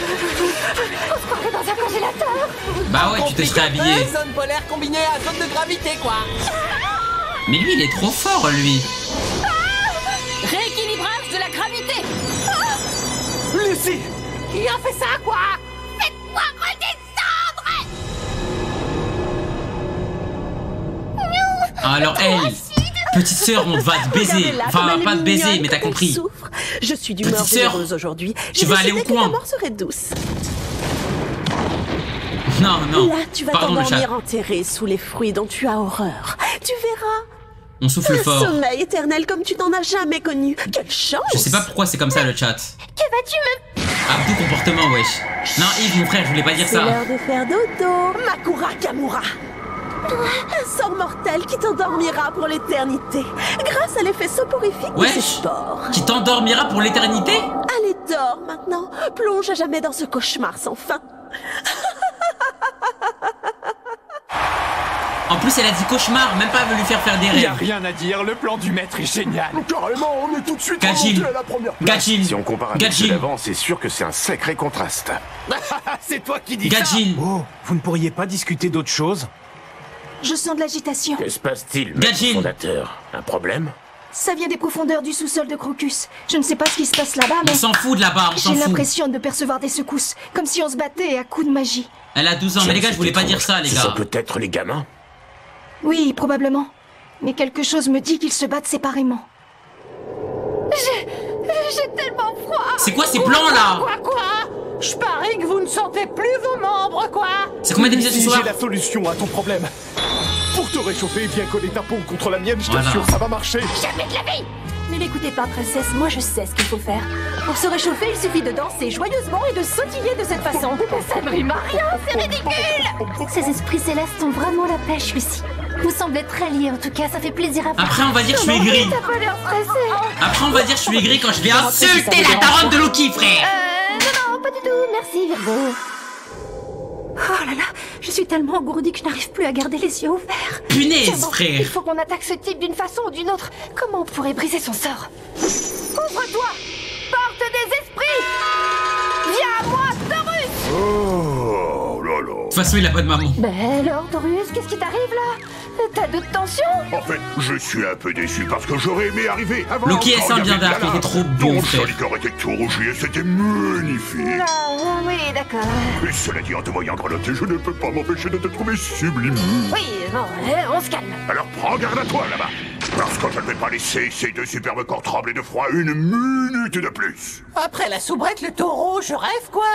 On se croirait dans un congélateur. Bah ouais, tu te serais habillé. Zone polaire combinée à zone de gravité, quoi. Mais lui, il est trop fort, lui. Rééquilibrage de la gravité. Lucie! Qui a fait ça, quoi? Faites-moi redescendre. Alors elle, petite sœur, on va te baiser. Enfin, pas te baiser, mais t'as compris. Je suis d'humeur généreuse aujourd'hui. Tu vas aller au coin. La mort serait douce. Non. Là, tu vas t'endormir enterré sous les fruits dont tu as horreur. Tu verras. On souffle fort. Un sommeil éternel comme tu n'en as jamais connu. Quelle chance. Je sais pas pourquoi c'est comme ça le chat. Que vas-tu me... Abdou comportement, wesh. Non, Yves, mon frère, je voulais pas dire ça. C'est l'heure de faire dodo. Makura Kamura. Un sort mortel qui t'endormira pour l'éternité, grâce à l'effet soporifique de ce sport. Qui t'endormira pour l'éternité? Allez, dors maintenant. Plonge à jamais dans ce cauchemar sans fin. En plus, elle a dit cauchemar, même pas veut lui faire des rêves. Y a rien à dire, le plan du maître est génial. Carrément, on est tout de suite Gajin. remonté à la première place. Gajin. Si on compare avec ceux d'avant, c'est sûr que c'est un sacré contraste. C'est toi qui dis Gajin. ça. Oh, vous ne pourriez pas discuter d'autre chose? Je sens de l'agitation. Que se passe-t-il, maître fondateur? Un problème? Ça vient des profondeurs du sous-sol de Crocus. Je ne sais pas ce qui se passe là-bas, mais... On s'en fout de là-bas, on s'en fout. J'ai l'impression de percevoir des secousses, comme si on se battait à coups de magie. Elle a 12 ans, mais les gars, je voulais pas dire ça, les gars. Ce sont peut-être les gamins? Oui, probablement. Mais quelque chose me dit qu'ils se battent séparément. J'ai tellement froid. C'est quoi ces plans là? Quoi? Je parie que vous ne sentez plus vos membres, quoi. C'est combien d'épisodes ce soir? J'ai la solution à ton problème. Pour te réchauffer, viens coller ta peau contre la mienne, je t'assure, ça va marcher. Jamais de la vie. Ne l'écoutez pas, princesse, moi je sais ce qu'il faut faire. Pour se réchauffer, il suffit de danser joyeusement et de sautiller de cette façon. Ça ne rime à rien, c'est ridicule. Ces esprits célestes ont vraiment la pêche, Lucie. Vous semblez très liés, en tout cas, ça fait plaisir à voir. Après, on va dire que je suis aigri. Après, on va dire que je suis aigri quand je vais insulter la daronne de Loki, frère. Non, pas du tout, merci, Virgo. Oh là là, je suis tellement engourdie que je n'arrive plus à garder les yeux ouverts. Punaise, frère. Il faut qu'on attaque ce type d'une façon ou d'une autre. Comment on pourrait briser son sort? Ouvre-toi, porte des esprits. Viens à moi, Taurus. Oh là là. De toute façon, il a pas de maman. Ben alors, Taurus, qu'est-ce qui t'arrive là? T'as de tension? En fait, je suis un peu déçu parce que j'aurais aimé arriver avant. Loki est un bien dark, il était trop beau, frère. Son liqueur était tout rougi et c'était magnifique. Oui, d'accord. Et cela dit, en te voyant grelotter, je ne peux pas m'empêcher de te trouver sublime. Oui, bon, on se calme. Alors prends garde à toi là-bas, parce que je ne vais pas laisser ces deux superbes corps trembler de froid une minute de plus. Après la soubrette, le taureau, je rêve, quoi.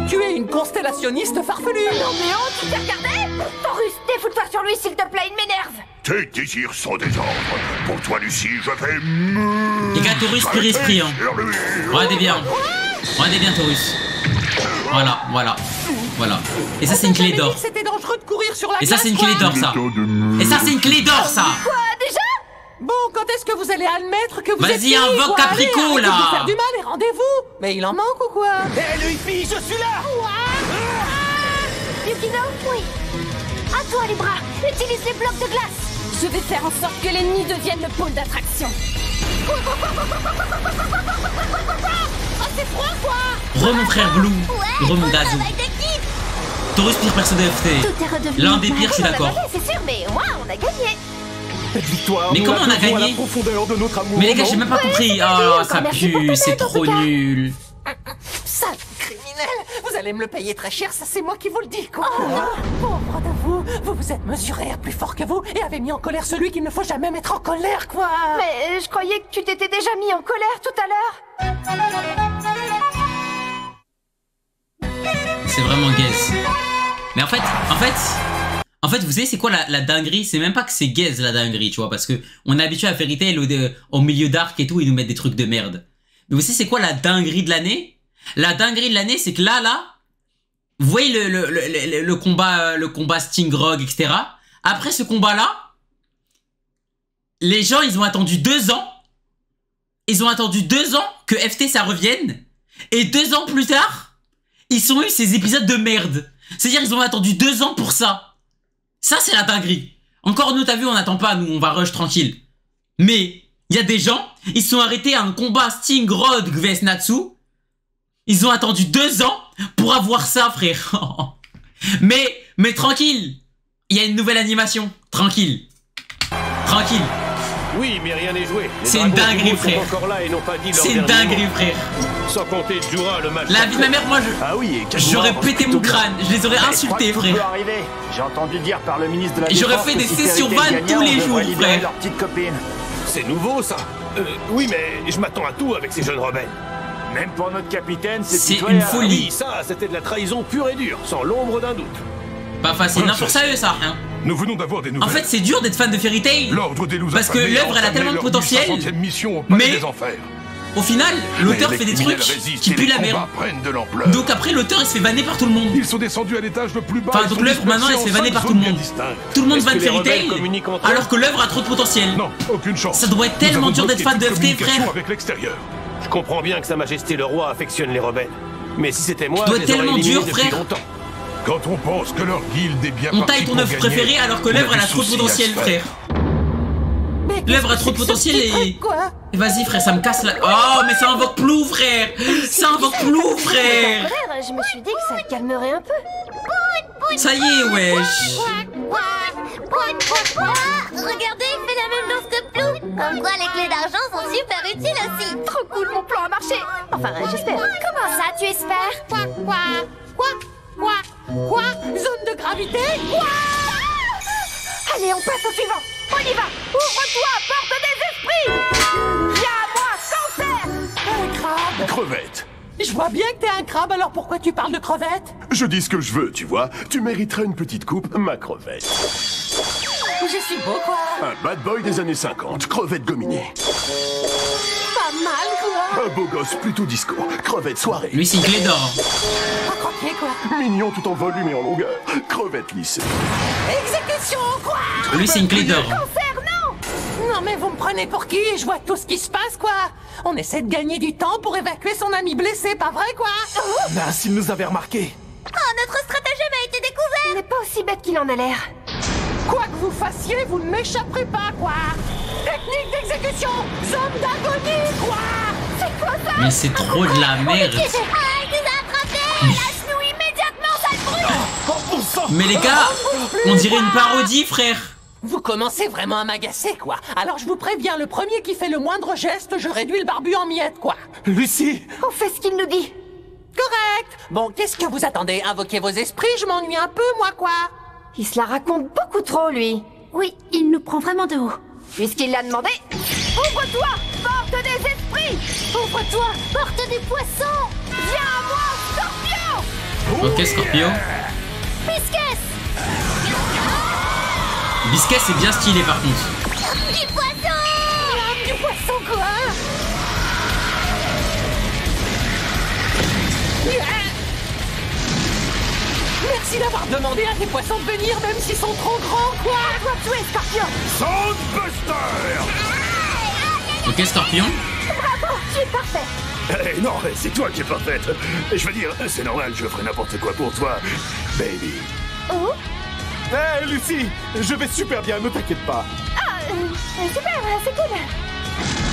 Tu es une constellationniste farfelue. Non mais oh, tu t'es regardé? Taurus, défoule-toi sur lui, s'il te plaît, il m'énerve. Tes désirs sont des ordres. Pour toi, Lucie, je vais me... Les gars, Taurus, pur esprit, hein. Regardez bien. Regardez bien, Taurus. Voilà. Et ça, c'est une clé d'or. C'était dangereux de courir sur la Et ça, c'est une clé d'or, ça. Et ça, c'est une clé d'or, ça. Quoi, déjà? Bon, quand est-ce que vous allez admettre que vous êtes... Vas-y, invoque Caprico, là. Vous faire du mal et rendez-vous. Mais il en manque ou quoi? Hé, le hippie, je suis là. Yukino, oui. À toi, les bras. Utilise les blocs de glace. Je vais faire en sorte que l'ennemi devienne le pôle d'attraction. Oh, c'est froid, quoi. Re mon frère Blue. Re mon Dazu. Taurus, pire perso de FT. L'un des pires, je suis d'accord. C'est sûr, mais moi, on a gagné. Cette victoire, mais comment on a gagné? La profondeur de notre amour, mais les gars, j'ai même pas compris. Oh, ça pue, c'est trop nul. Sale criminel. Vous allez me le payer très cher, ça c'est moi qui vous le dis, quoi. Pauvre de vous, vous vous êtes mesuré à plus fort que vous et avez mis en colère celui qu'il ne faut jamais mettre en colère, quoi. Mais je croyais que tu t'étais déjà mis en colère tout à l'heure. C'est vraiment gaze. Mais en fait, vous savez c'est quoi la dinguerie? C'est même pas que c'est gaze la dinguerie, tu vois, parce que on est habitué à Fairy Tail au milieu d'arc et tout, ils nous mettent des trucs de merde. Mais vous savez c'est quoi la dinguerie de l'année? La dinguerie de l'année, c'est que là, vous voyez le combat Sting Rogue, etc. Après ce combat-là, les gens, ils ont attendu 2 ans. Ils ont attendu 2 ans que FT ça revienne. Et 2 ans plus tard, ils ont eu ces épisodes de merde. C'est-à-dire, ils ont attendu 2 ans pour ça. Ça, c'est la dinguerie. Encore nous, t'as vu, on n'attend pas, nous, on va rush tranquille. Mais, il y a des gens, ils sont arrêtés à un combat Sting Rogue vs Natsu. Ils ont attendu 2 ans pour avoir ça, frère. mais tranquille. Il y a une nouvelle animation. Tranquille. Oui, mais rien n'est joué. C'est une dinguerie, frère. C'est une dinguerie, frère. Sans compter Jura, le match. La vie de ma mère, moi, j'aurais pété mon crâne. Je les aurais insultés, frère. J'ai entendu dire par le ministre de la J'aurais fait des sessions vannes tous les jours, frère. Leur petite copine. C'est nouveau, ça. Oui, mais je m'attends à tout avec ces jeunes rebelles. Même pour notre capitaine, c'est une folie. Oui, ça, c'était de la trahison pure et dure, sans l'ombre d'un doute. Pas facile, non, pour sérieux, ça, hein. Nous venons d'avoir des nouvelles. En fait, c'est dur d'être fan de Fairy Tail. L'ordre des loups parce que l'œuvre, elle a tellement de potentiel. Mais Au final, l'auteur fait des trucs qui puent la merde. Donc après, l'auteur il se fait vanner par tout le monde. Ils sont descendus à l'étage le plus bas. Enfin, donc l'œuvre maintenant elle se fait vanner par tout le monde. Tout le monde vanne Fairy Tail alors que l'œuvre a trop de potentiel. Non, aucune chance. Ça doit être tellement dur d'être fan de FT, frère. Avec l'extérieur. Je comprends bien que Sa Majesté le Roi affectionne les rebelles. Mais si c'était moi, ça doit être tellement dur, frère. Quand on pense que leur guilde est bien on taille ton œuvre préférée alors que l'œuvre elle a trop de potentiel, frère. L'œuvre a trop de potentiel et... Vas-y frère, ça me casse la... Oh mais ça invoque Plou, frère. Ça invoque Plou, frère. Je me suis dit que ça calmerait un peu. Ça y est, wesh. Regardez, il fait la même chose que Plou. Comme quoi les clés d'argent sont super utiles aussi. Trop cool, mon plan a marché. Enfin, j'espère. Comment ça, tu espères? Quoi? Zone de gravité? Quoi? Allez, on passe au suivant. On y va. Ouvre-toi, porte des esprits. Viens à moi, cancer. Un crabe. Crevette. Je vois bien que t'es un crabe, alors pourquoi tu parles de crevette? Je dis ce que je veux, tu vois. Tu mériterais une petite coupe, ma crevette. Je suis beau, quoi. Un bad boy des années 50, crevette gominée. Pas mal, quoi. Un beau gosse plutôt disco, crevette soirée. Lui, c'est une clé d'or. Pas croqué, quoi. Mignon tout en volume et en longueur, crevette lisse. Exécution, quoi. Lui, c'est une clé d'or. Cancer, non. Non, mais vous me prenez pour qui? Je vois tout ce qui se passe, quoi. On essaie de gagner du temps pour évacuer son ami blessé, pas vrai, quoi? Ah, s'il nous avait remarqué. Oh, notre stratagème a été découvert. Il n'est pas aussi bête qu'il en a l'air. Quoi que vous fassiez, vous ne m'échapperez pas, quoi. Technique d'exécution, zone d'agonie, quoi. C'est quoi ça? Mais c'est trop de la merde. Ah, il nous a attrapés. Lâche-nous immédiatement, sale brute. Mais les gars, on dirait une parodie, frère. Vous commencez vraiment à m'agacer, quoi. Alors je vous préviens, le premier qui fait le moindre geste, je réduis le barbu en miettes, quoi. Lucie! On fait ce qu'il nous dit. Correct. Bon, qu'est-ce que vous attendez? Invoquez vos esprits, je m'ennuie un peu, moi, quoi. Il se la raconte beaucoup trop, lui. Oui, il nous prend vraiment de haut. Puisqu'il l'a demandé. Ouvre-toi, porte des esprits. Ouvre-toi, porte des poissons. Viens à moi, Scorpion. Ok, Scorpio. Bisquès. Bisquet, c'est bien stylé, par contre. Du poisson. Du poisson, quoi. Merci d'avoir demandé à tes poissons de venir, même s'ils sont trop grands, quoi. On doit tuer Scorpion. Soundbuster. Ok, Scorpion. Bravo, tu es parfait. Non, c'est toi qui es parfaite. Je veux dire, c'est normal, je ferai n'importe quoi pour toi, baby. Oh. Hé, Lucie, je vais super bien, ne t'inquiète pas. Ah, super, c'est cool.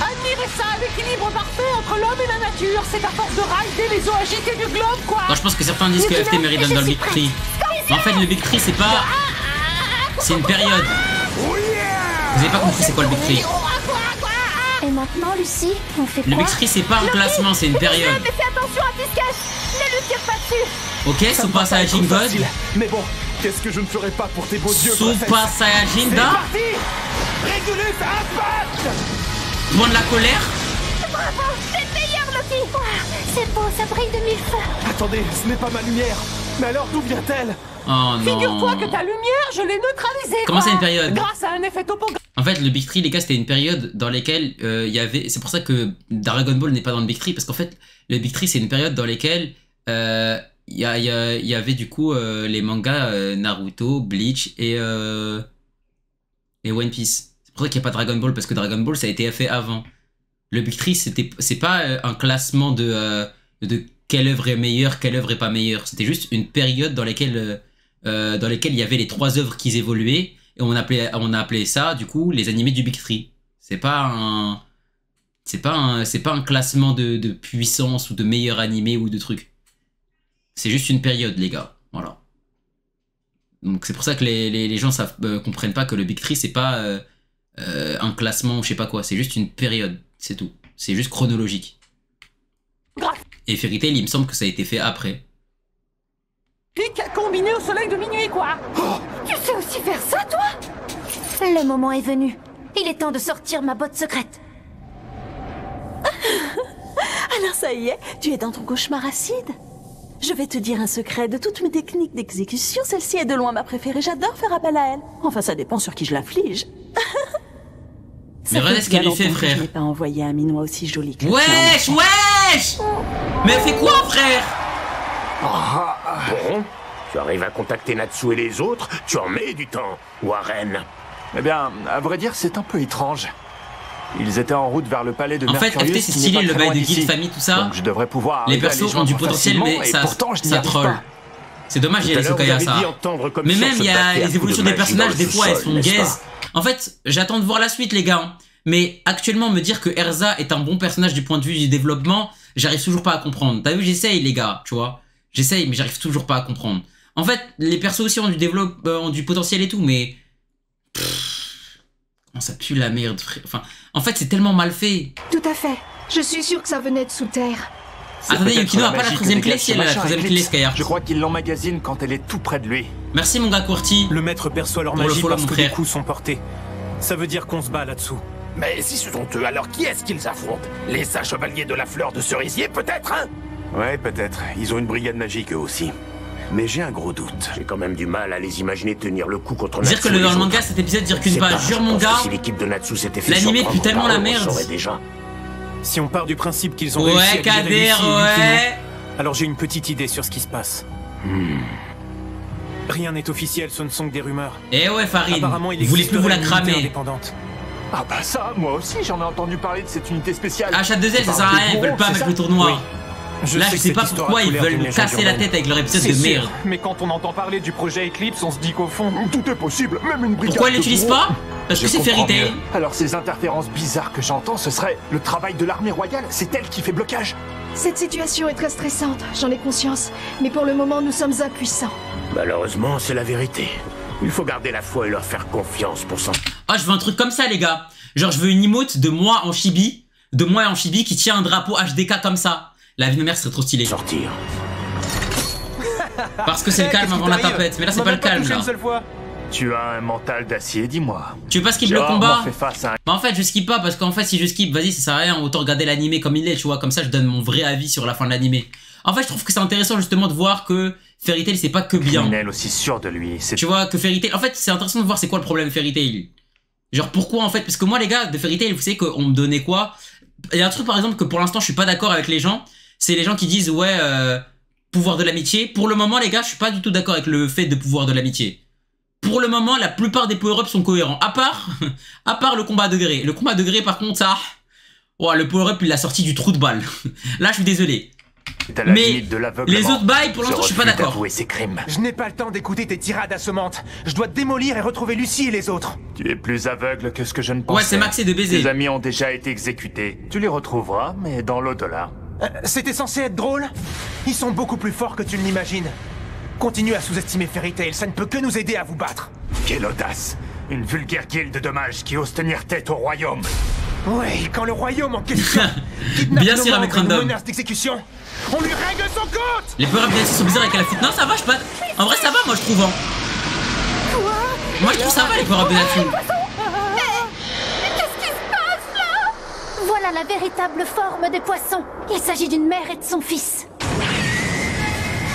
Admirez ça, l'équilibre parfait entre l'homme et la nature. C'est à force de rider les eaux agitées du globe, quoi. Non, je pense que certains disent que FT mérite dans le Big Tree. Mais en fait, le Big Tree, c'est pas... C'est une période. Vous avez pas compris c'est quoi le Big Tree. Et maintenant, Lucie, on fait quoi? Le Big Tree, c'est pas un classement, c'est une période. Mais fais attention à Bisquet. Ne lui tire pas dessus. Ok, Super Saiyajin God. Mais bon, qu'est-ce que je ne ferais pas pour tes beaux yeux? Super Saiyajin Da. Régulez sa impact. Point de la colère. Bravo, c'est le meilleur, Lucky. C'est beau, ça brille de mille feux. Attendez, ce n'est pas ma lumière. Mais alors d'où vient-elle? Oh non. Figure-toi que ta lumière, je l'ai neutralisée. Comment c'est une période? Grâce à un effet topographique. En fait, le Big Tree, les gars, c'était une période dans laquelle il y avait... C'est pour ça que Dragon Ball n'est pas dans le Big Tree, parce qu'en fait, le Big Tree, c'est une période dans laquelle il y avait du coup les mangas Naruto, Bleach et One Piece. C'est pour ça qu'il n'y a pas Dragon Ball, parce que Dragon Ball, ça a été fait avant. Le Big Tree, c'est pas un classement de quelle œuvre est meilleure, quelle œuvre est pas meilleure. C'était juste une période dans laquelle il y avait les 3 œuvres qui évoluaient, et on a appelé ça, du coup, les animés du Big Tree. C'est pas un classement de puissance ou de meilleur animé ou de trucs. C'est juste une période, les gars. Voilà. Donc c'est pour ça que les gens comprennent pas que le Big Tree, c'est pas un classement ou je sais pas quoi. C'est juste une période, c'est tout. C'est juste chronologique. Et Fairy Tail, il me semble que ça a été fait après. Combiné au soleil de minuit, quoi. Oh, tu sais aussi faire ça, toi? Le moment est venu. Il est temps de sortir ma botte secrète. Alors ça y est, tu es dans ton cauchemar acide. Je vais te dire un secret de toutes mes techniques d'exécution. Celle-ci est de loin ma préférée. J'adore faire appel à elle. Enfin, ça dépend sur qui je l'afflige. Mais regardez ce qu'elle lui fait, frère. Je n'ai pas envoyé un minois aussi joli que wesh, wesh. Mais elle fait quoi, frère? Bon, tu arrives à contacter Natsu et les autres, tu en mets du temps, Warren. Eh bien, à vrai dire, c'est un peu étrange. Ils étaient en route vers le palais de Mercurius. En fait, FT, c'est stylé, le bail de guilde, famille, tout ça. Donc je devrais pouvoir les persos ont du potentiel, mais ça troll. C'est dommage, il y a les Sokaya, ça. Mais même, il y a les évolutions des personnages, des fois, elles sont gaze. En fait, j'attends de voir la suite, les gars. Mais actuellement, me dire que Erza est un bon personnage du point de vue du développement, j'arrive toujours pas à comprendre. T'as vu, j'essaye, les gars, tu vois. J'essaye, mais j'arrive toujours pas à comprendre. En fait, les persos aussi ont du potentiel et tout, mais... Comment ça pue la merde, frère. Enfin, en fait, c'est tellement mal fait. Tout à fait. Je suis sûr que ça venait de sous terre. Attendez, Yukino a pas la troisième clé si elle a la troisième clé, Skyheart. Je crois qu'il l'emmagasine quand elle est tout près de lui. Merci, mon gars Qwerty. Le maître perçoit leur magie parce que des coups sont portés. Ça veut dire qu'on se bat là-dessous. Mais si ce sont eux, alors qui est-ce qu'ils affrontent? Les saints chevaliers de la fleur de cerisier, peut-être, hein? Ouais, peut-être. Ils ont une brigade magique, eux aussi. Mais j'ai un gros doute. J'ai quand même du mal à les imaginer tenir le coup contre Natsu. Dire que le manga, cet épisode, dire qu'une page, jure mon gars. Si l'équipe de Natsu s'était fait l'animé pue tellement la merde. Déjà. Si on part du principe qu'ils ont réussi à Kader, ouais. Alors j'ai une petite idée sur ce qui se passe. Rien n'est officiel, ce ne sont que des rumeurs. Eh ouais, Farid, vous voulez plus vous la cramer. Ah bah ça, moi aussi j'en ai entendu parler de cette unité spéciale. H2L, ça sert à rien, ils veulent pas avec le tournoi. Oui. Là, je sais pas pourquoi ils veulent me casser la tête avec leur épisode de merde. Mais quand on entend parler du projet Eclipse, on se dit qu'au fond, tout est possible, même une brigade. Pourquoi ils l'utilisent pas? Parce que c'est Fairy Tail. Alors ces interférences bizarres que j'entends, ce serait le travail de l'armée royale. C'est elle qui fait blocage. Cette situation est très stressante, j'en ai conscience. Mais pour le moment, nous sommes impuissants. Malheureusement, c'est la vérité. Il faut garder la foi et leur faire confiance pour ça. Ah, je veux un truc comme ça, les gars. Genre, je veux une emote de moi en chibi. De moi en chibi qui tient un drapeau HDK comme ça. La vie de ma mère serait trop stylée. Sortir. Parce que c'est le calme avant la tapette. Mais là, c'est pas le calme, là. Tu as un mental d'acier, dis-moi. Tu veux pas skip le combat? Bah en fait, je skip pas parce qu'en fait, si je skip, vas-y, ça sert à rien. Autant regarder l'animé comme il est, tu vois. Comme ça, je donne mon vrai avis sur la fin de l'animé. En fait, je trouve que c'est intéressant justement de voir que Fairy Tail, c'est pas que bien. Criminel aussi sûr de lui. Tu vois, que Fairy Tail... En fait, c'est intéressant de voir c'est quoi le problème de Fairy Tail. Genre, pourquoi en fait? Parce que moi, les gars, de Fairy Tail, vous savez qu'on me donnait quoi? Il y a un truc, par exemple, que pour l'instant, je suis pas d'accord avec les gens. C'est les gens qui disent, ouais, pouvoir de l'amitié. Pour le moment, les gars, je suis pas du tout d'accord avec le fait de pouvoir de l'amitié. Pour le moment, la plupart des power-ups sont cohérents. À part le combat à degré. Le combat à degré, par contre, ça... Oh, le power-up, il l'a sorti du trou de balle. Là, je suis désolé. Mais les autres bails, pour l'instant, je suis pas d'accord. Je n'ai pas le temps d'écouter tes tirades assommantes. Je dois te démolir et retrouver Lucie et les autres. Tu es plus aveugle que ce que je ne pensais. Ouais, c'est maxé de baiser. Tes amis ont déjà été exécutés. Tu les retrouveras, mais dans l'au-delà. C'était censé être drôle? Ils sont beaucoup plus forts que tu ne l'imagines. Continue à sous-estimer Fairy Tail, ça ne peut que nous aider à vous battre. Quelle audace! Une vulgaire guilde de mages qui ose tenir tête au royaume. Ouais, quand le royaume en question bien sûr, avec Random menace d'exécution, on lui règle son compte. Les power-ups bien sûr sont bizarres avec la fuite. Non, ça va, je pas. En vrai, ça va, moi je trouve. Hein. Moi je trouve ça va les power-ups de la fuite. Qu'est-ce qui se passe là? Voilà la véritable forme des poissons. Il s'agit d'une mère et de son fils.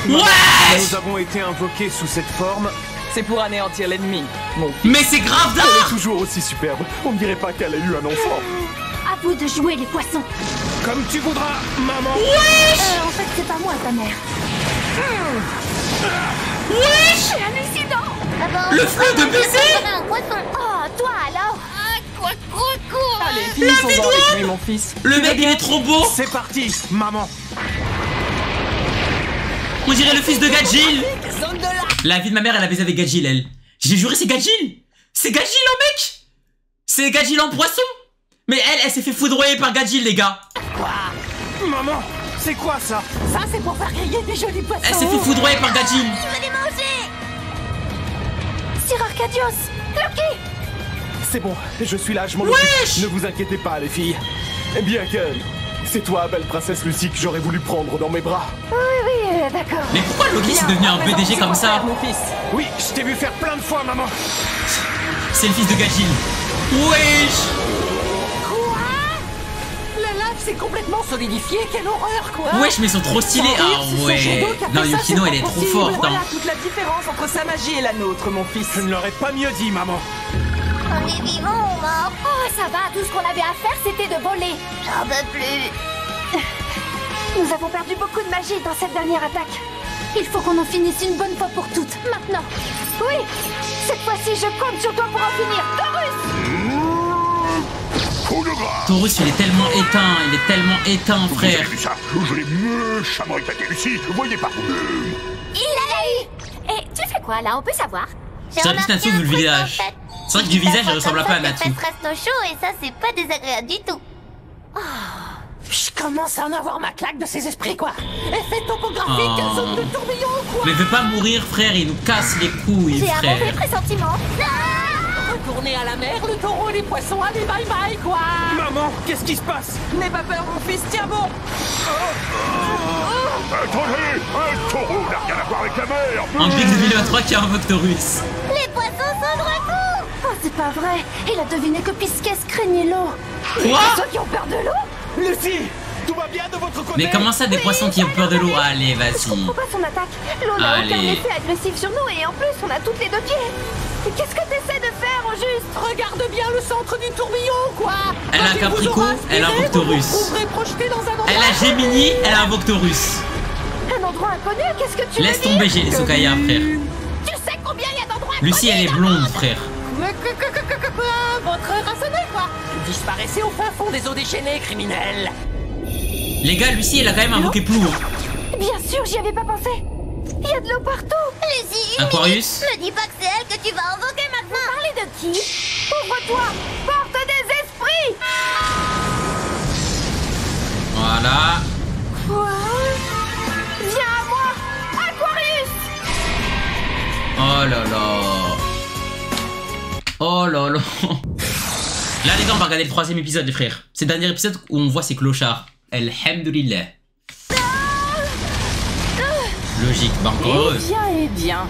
Ouais! Nous avons été invoqués sous cette forme. C'est pour anéantir l'ennemi, mon fils. Mais c'est grave d'art! Elle est toujours aussi superbe. On ne dirait pas qu'elle a eu un enfant. À vous de jouer les poissons. Comme tu voudras, maman. Wesh! En fait, c'est pas moi ta mère. Wesh! C'est hallucinant. Le flot de baiser! Un poisson. Oh, toi alors? Quoi? Allez, finissons avec lui, mon fils. Le mec, il est trop beau. C'est parti, maman. On dirait le fils de Gadjil. La vie de ma mère, elle a baisé avec Gadjil, elle. J'ai juré, c'est Gadjil. C'est Gadjil en mec. C'est Gadjil en poisson. Mais elle s'est fait foudroyer par Gadjil, les gars. Quoi? Maman, c'est quoi ça? Ça, c'est pour faire griller des jolis poissons. Elle s'est fait foudroyer par Gadjil. Je veux les manger. Sir Arcadios, Loki. C'est bon, je suis là, je m'en occupe. Ne vous inquiétez pas, les filles. Bien que... C'est toi, belle princesse Lucie, que j'aurais voulu prendre dans mes bras. Oui, d'accord. Mais pourquoi Loki c'est devenu un BDG comme ça? Mon fils. Oui, je t'ai vu faire plein de fois, maman. C'est le fils de Gadjil. Wesh. Quoi? La lave s'est complètement solidifiée, quelle horreur, quoi. Wesh, mais ils sont trop stylés. Ah ouais. Non, Yukino, elle est trop forte. Voilà toute la différence entre sa magie et la nôtre, mon fils. Je ne l'aurais pas mieux dit, maman. On est vivant ou mort? Oh, Oh, ça va, tout ce qu'on avait à faire, c'était de voler. J'en peux plus. Nous avons perdu beaucoup de magie dans cette dernière attaque. Il faut qu'on en finisse une bonne fois pour toutes, maintenant. Oui, cette fois-ci, je compte sur toi pour en finir. Taurus! Taurus, il est tellement éteint, frère. Vous avez vu ça? Je l'ai méchamment éclaté, Lucie. Voyez par vous-même. Il a eu. Et tu fais quoi, là? On peut savoir. C'est plus Natsu vu le visage. C'est vrai que du visage, il ressemble pas à Natsu. Reste chaud et ça, c'est pas désagréable du tout. Oh, je commence à en avoir ma claque de ces esprits, quoi. Effet topographique, zone de tourbillon, quoi. Mais veut pas mourir, frère, il nous casse les couilles, frère. J'ai un mauvais pressentiment. Retourner à la mer, le taureau et les poissons, allez, bye bye, quoi. Maman, qu'est-ce qui se passe? N'aie pas peur, mon fils, tiens bon. Attendez, un taureau n'a rien à voir avec la mer. En pic 2023 qui invoque Taurus. Les poissons sont de retour. Oh, c'est pas vrai. Il a deviné que Pisces craignait l'eau. Quoi? Les poissons qui ont peur de l'eau? Lucie, tout va bien de votre côté? Mais comment ça, des poissons qui ont peur de l'eau? Allez, Je vas-y. comprends pas son attaque. L'eau n'a aucun effet agressif sur nous et en plus, on a toutes les deux pieds. Mais qu'est-ce que t'essaies de faire, au juste? Regarde bien le centre du tourbillon, quoi. Elle a Caprico, elle invoque Taurus. Elle a Gemini, elle invoque Taurus. Un endroit inconnu, qu'est-ce que tu Laisse tomber, j'ai les Sokaya, frère. Tu sais combien il y a d'endroits? Lucie, elle est blonde, frère. Mais votre heure a sonné, quoi. Disparaissez au fin fond des eaux déchaînées, criminels. Les gars, Lucie, elle a quand même invoqué Plou. Bien sûr, j'y avais pas pensé. Il y a de l'eau partout. Lucie, Aquarius. me dis pas que c'est elle que tu vas invoquer maintenant. Vous parlez de qui? Ouvre-toi, porte des esprits. Voilà. Quoi? Viens à moi, Aquarius. Oh là là. Oh là là. Là, les gars, on va regarder le 3e épisode, les frères. C'est le dernier épisode où on voit ces clochards. Alhamdoulilah. Logique, bah encore heureux. Eh bien,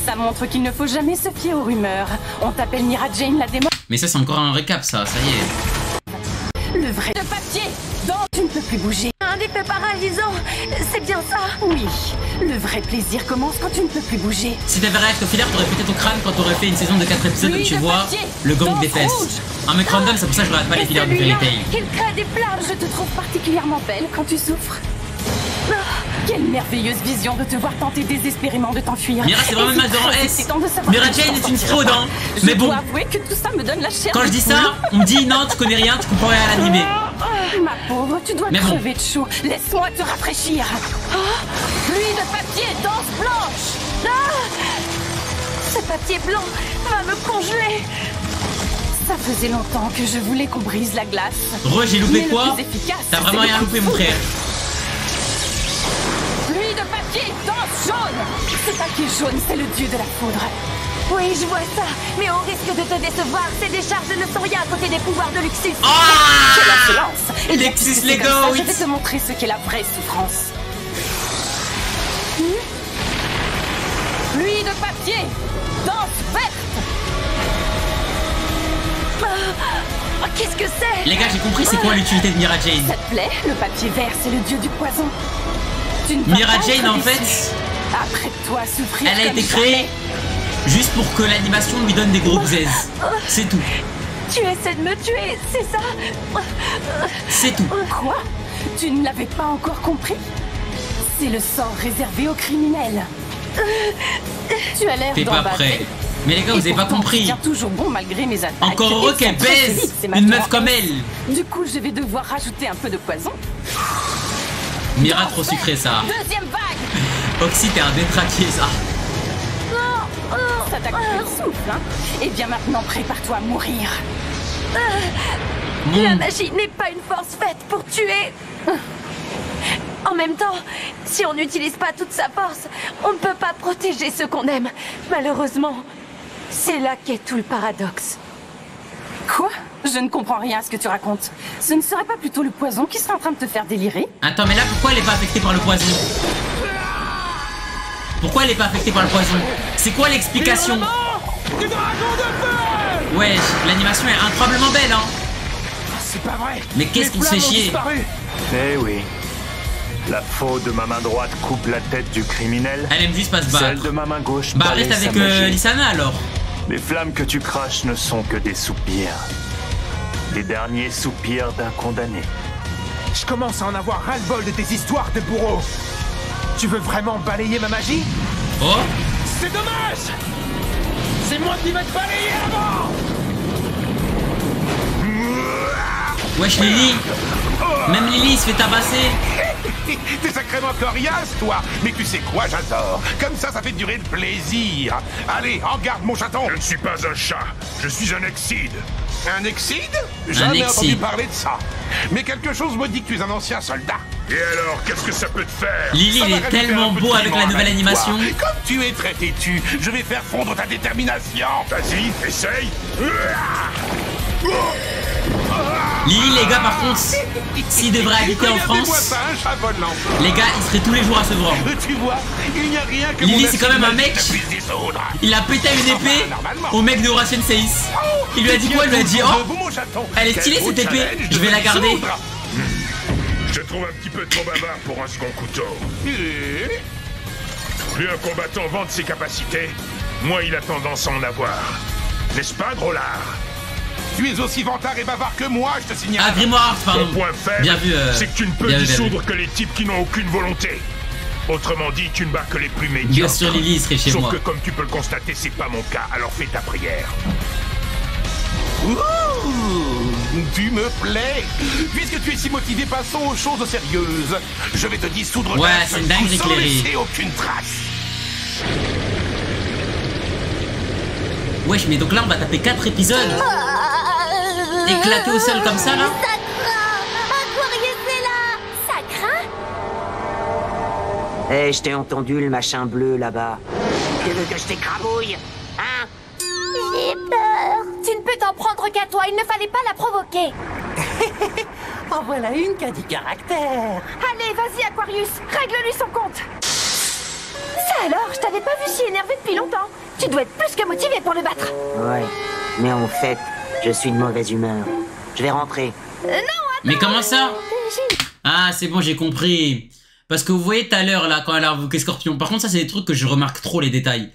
ça montre qu'il ne faut jamais se fier aux rumeurs. On t'appelle Mira Jane la démon. Mais ça, c'est encore un récap, ça y est. Le vrai de papier, dont tu ne peux plus bouger. Un effet paralysant, c'est bien ça? Oui, le vrai plaisir commence quand tu ne peux plus bouger. Si t'avais réacté au filaire, t'aurais peut-être au crâne quand t'aurais fait une saison de 4 épisodes où tu vois le gang des fesses. Un mec random, c'est pour ça que je regarde pas les filaires de Fairy Tail. Il crée des flammes. Je te trouve particulièrement belle quand tu souffres. Oh, quelle merveilleuse vision de te voir tenter désespérément de t'enfuir. Mira, c'est vraiment une masse de rang S. Mira Jane est une fraude, hein. Mais bon, je dois avouer que tout ça me donne la chair. quand je dis ça, on me dit non, tu connais rien, tu comprends rien à l'animé. Ma pauvre, tu dois crever de chaud. Laisse-moi te rafraîchir. Pluie de papier, danse blanche. Ce papier blanc va me congeler. Ça faisait longtemps que je voulais qu'on brise la glace. J'ai loupé quoi? T'as vraiment rien loupé, mon frère. Pluie de papier, danse jaune. Ce papier jaune, c'est le dieu de la foudre. Oui, je vois ça, mais au risque de te décevoir, ces décharges ne sont rien à côté des pouvoirs de Luxus. Quelle insolence! Luxus Lego, je vais te montrer ce qu'est la vraie souffrance. Pluie de papier, danse verte. Qu'est-ce que c'est? Les gars, j'ai compris c'est quoi l'utilité de Mira Jane. Ça te plaît? Le papier vert, c'est le dieu du poison. Mira Jane, en fait, après toi, souffrir. Elle a été créée juste pour que l'animation lui donne des gros bzaises. C'est tout. Tu essaies de me tuer, c'est ça? C'est tout. Quoi? Tu ne l'avais pas encore compris? C'est le sort réservé aux criminels. Tu as l'air T'es pas prêt. Mais les gars, vous avez pas compris. Tiens toujours bon malgré mes attaques. Encore heureux qu'elle baise une meuf comme elle. Du coup, je vais devoir rajouter un peu de poison. Mira, trop sucré ça. Deuxième vague. Oxy, t'es un détraqué ça. Ça t'a coupé le souffle, hein? Et bien maintenant, prépare-toi à mourir. La magie n'est pas une force faite pour tuer. En même temps, si on n'utilise pas toute sa force, on ne peut pas protéger ceux qu'on aime. Malheureusement, c'est là qu'est tout le paradoxe. Quoi? Je ne comprends rien à ce que tu racontes. Ce ne serait pas plutôt le poison qui serait en train de te faire délirer? Attends, mais là, pourquoi elle est pas affectée par le poison? Pourquoi elle est pas affectée par le poison? C'est quoi l'explication? Ouais, l'animation est incroyablement belle, hein. C'est pas vrai. Mais qu'est-ce qui se fait chier? Eh oui. La faux de ma main droite coupe la tête du criminel. Elle aime juste pas se battre. Celle de ma main gauche. Bah reste avec Lissana alors. Les flammes que tu craches ne sont que des soupirs. Les derniers soupirs d'un condamné. Je commence à en avoir ras-le-bol de tes histoires de bourreau. Tu veux vraiment balayer ma magie? Oh! C'est dommage! C'est moi qui vais te balayer avant! Wesh Lily! Même Lily se fait tabasser! T'es sacrément coriace, toi! Mais tu sais quoi, j'adore! Comme ça fait durer le plaisir! Allez, en garde, mon chaton! Je ne suis pas un chat, je suis un Exide! Un Exide? Jamais entendu parler de ça! Mais quelque chose me dit que tu es un ancien soldat! Et alors, qu'est-ce que ça peut te faire? Lily, il est tellement beau avec la nouvelle animation! Comme tu es très têtu, je vais faire fondre ta détermination! Vas-y, essaye! Lily, les gars, par contre, s'il devrait habiter en France, les gars, il serait tous les jours à Sevran. Tu vois, il n'y a rien que Lily, c'est quand même un mec. Il a pété une épée au mec de Horatio Seyss. Il lui a dit quoi? Il lui a dit oh, elle est stylée cette épée, je vais la garder. Je trouve un petit peu trop bavard pour un second couteau. Plus un combattant vante ses capacités, moins il a tendance à en avoir. N'est-ce pas, Groslard? Tu es aussi vantard et bavard que moi, je te signale. Ah, Grimoire, pardon. Ton point faible, bien vu, c'est que tu ne peux dissoudre que les types qui n'ont aucune volonté. Autrement dit, tu ne bats que les plus médiocres. Bien sûr, Lily serait chez moi. Sauf que comme tu peux le constater, c'est pas mon cas, alors fais ta prière. Ouh, tu me plais. Puisque tu es si motivé, passons aux choses sérieuses. Je vais te dissoudre c'est dingue sans laisser aucune trace. Wesh, mais donc là, on va taper 4 épisodes. Éclaté au sol comme ça, là. Ça craint. Aquarius est là. Ça craint. Eh, je t'ai entendu, le machin bleu, là-bas. Tu veux que je t'écrabouille? Hein? J'ai peur. Tu ne peux t'en prendre qu'à toi. Il ne fallait pas la provoquer. En voilà une qui a du caractère. Allez, vas-y, Aquarius. Règle-lui son compte. Ça alors, je t'avais pas vu si énervé depuis longtemps. Tu dois être plus que motivé pour le battre. Ouais, mais en fait, je suis de mauvaise humeur. Je vais rentrer. Non, attends. Mais comment ça? Ah, c'est bon, j'ai compris. Parce que vous voyez tout à l'heure, là, quand elle a invoqué Scorpion. Par contre, ça, c'est des trucs que je remarque trop, les détails.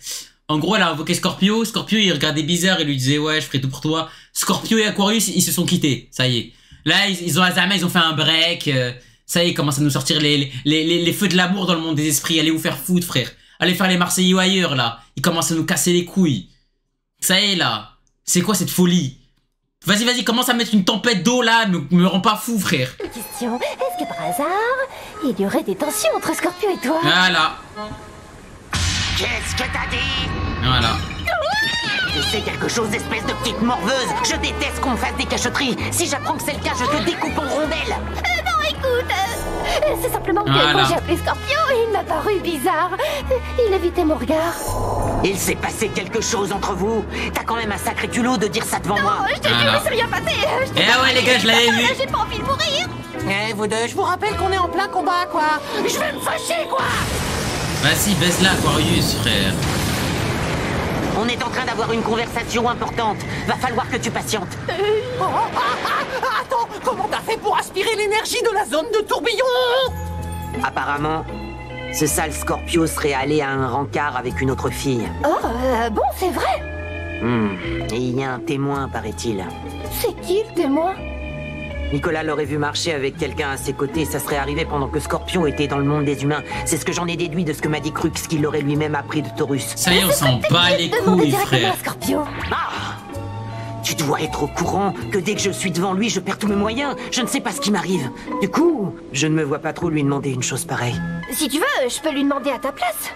En gros, elle a invoqué Scorpio. Scorpio, il regardait bizarre et lui disait, ouais, je ferai tout pour toi. Scorpio et Aquarius, ils se sont quittés. Ça y est. Là, ils ont fait un break. Ça y est, ils commencent à nous sortir les feux de l'amour dans le monde des esprits. Allez vous faire foutre, frère. Allez faire les Marseillais ou ailleurs, là. Ils commencent à nous casser les couilles. Ça y est, là. C'est quoi cette folie? Vas-y, commence à mettre une tempête d'eau, là. Me rends pas fou, frère. Une question. Est-ce que par hasard, il y aurait des tensions entre Scorpio et toi? Voilà. Qu'est-ce que t'as dit? Voilà. Tu sais quelque chose, espèce de petite morveuse? Je déteste qu'on me fasse des cachotteries. Si j'apprends que c'est le cas, je te découpe en rondelles. Non, écoute. C'est simplement que quand j'ai appelé Scorpio, il m'a paru bizarre. Il évitait mon regard. Il s'est passé quelque chose entre vous. T'as quand même un sacré culot de dire ça devant moi. Non, je te jure, il s'est rien passé. Eh ouais, les gars, je l'avais vu. J'ai pas envie de mourir. Eh, vous deux, je vous rappelle qu'on est en plein combat, quoi. Je vais me fâcher, quoi. Vas-y, baisse-la, Aquarius, frère. On est en train d'avoir une conversation importante. Va falloir que tu patientes. Attends, comment t'as fait pour aspirer l'énergie de la zone de tourbillon? Apparemment, ce sale Scorpio serait allé à un rencard avec une autre fille. Oh, bon, c'est vrai. Et il y a un témoin, paraît-il. C'est qui le témoin? Nicolas l'aurait vu marcher avec quelqu'un à ses côtés. Ça serait arrivé pendant que Scorpion était dans le monde des humains. C'est ce que j'en ai déduit de ce que m'a dit Crux, qu'il l'aurait lui-même appris de Taurus. Ça y est, on s'en bat les couilles, frère. Tu dois être au courant que dès que je suis devant lui, je perds tous mes moyens. Je ne sais pas ce qui m'arrive. Du coup, je ne me vois pas trop lui demander une chose pareille. Si tu veux, je peux lui demander à ta place.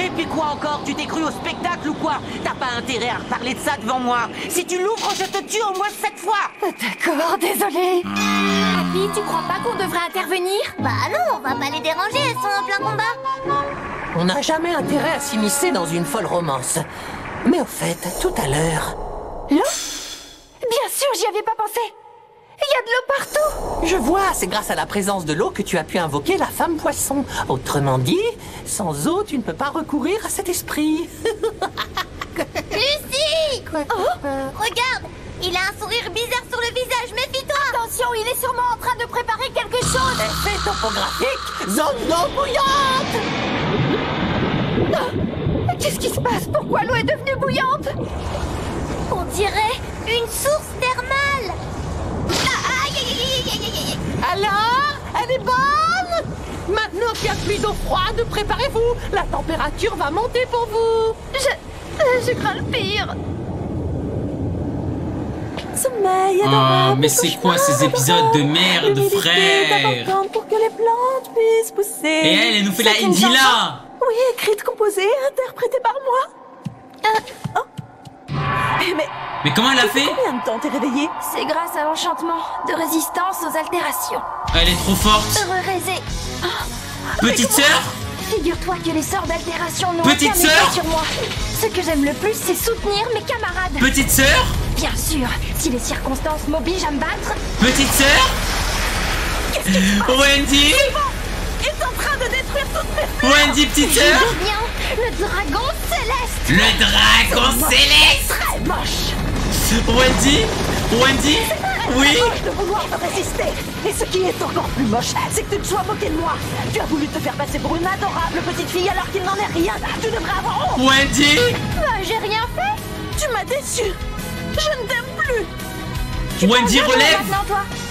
Et puis quoi encore? Tu t'es cru au spectacle ou quoi? T'as pas intérêt à reparler de ça devant moi. Si tu l'ouvres, je te tue au moins 7 fois. D'accord, désolé. Happy, tu crois pas qu'on devrait intervenir? Bah non, on va pas les déranger, elles sont en plein combat. On n'a jamais intérêt à s'immiscer dans une folle romance. Mais au fait, tout à l'heure... L'eau? Bien sûr, j'y avais pas pensé. Il y a de l'eau partout. Je vois, c'est grâce à la présence de l'eau que tu as pu invoquer la femme poisson. Autrement dit, sans eau, tu ne peux pas recourir à cet esprit. Lucie! Regarde, il a un sourire bizarre sur le visage, méfie-toi. Attention, il est sûrement en train de préparer quelque chose. Effet topographique, zone d'eau bouillante. Qu'est-ce qui se passe? Pourquoi l'eau est devenue bouillante? On dirait une source thermale. Alors, elle est bonne? Maintenant qu'il n'y a plus d'eau froide, préparez-vous. La température va monter pour vous. Je crains le pire. Sommeil, oh, mais c'est quoi ces épisodes de merde, frère? Pour que les plantes puissent pousser. Et elle nous fait la Indie là. Oui, écrite, composée, interprétée par moi. Mais comment elle a fait? Combien de temps t'es réveillée? C'est grâce à l'enchantement de résistance aux altérations. Elle est trop forte. Rézé. Petite sœur? Figure-toi que les sorts d'altération n'ont Petite aucun sœur effet sur moi. Ce que j'aime le plus, c'est soutenir mes camarades. Petite sœur? Bien sûr, si les circonstances m'obligent à me battre. Petite sœur? Wendy? est en train de détruire toutes mes Wendy, petite sœur? Le dragon céleste. Le dragon céleste. Très moche. Wendy? Wendy? Oui. C'est moche de vouloir me résister. Et ce qui est encore plus moche, c'est que tu te sois moqué de moi. Tu as voulu te faire passer pour une adorable petite fille alors qu'il n'en est rien. Tu devrais avoir honte. Wendy? J'ai rien fait. Tu m'as déçu. Je ne t'aime plus. Wendy, relève.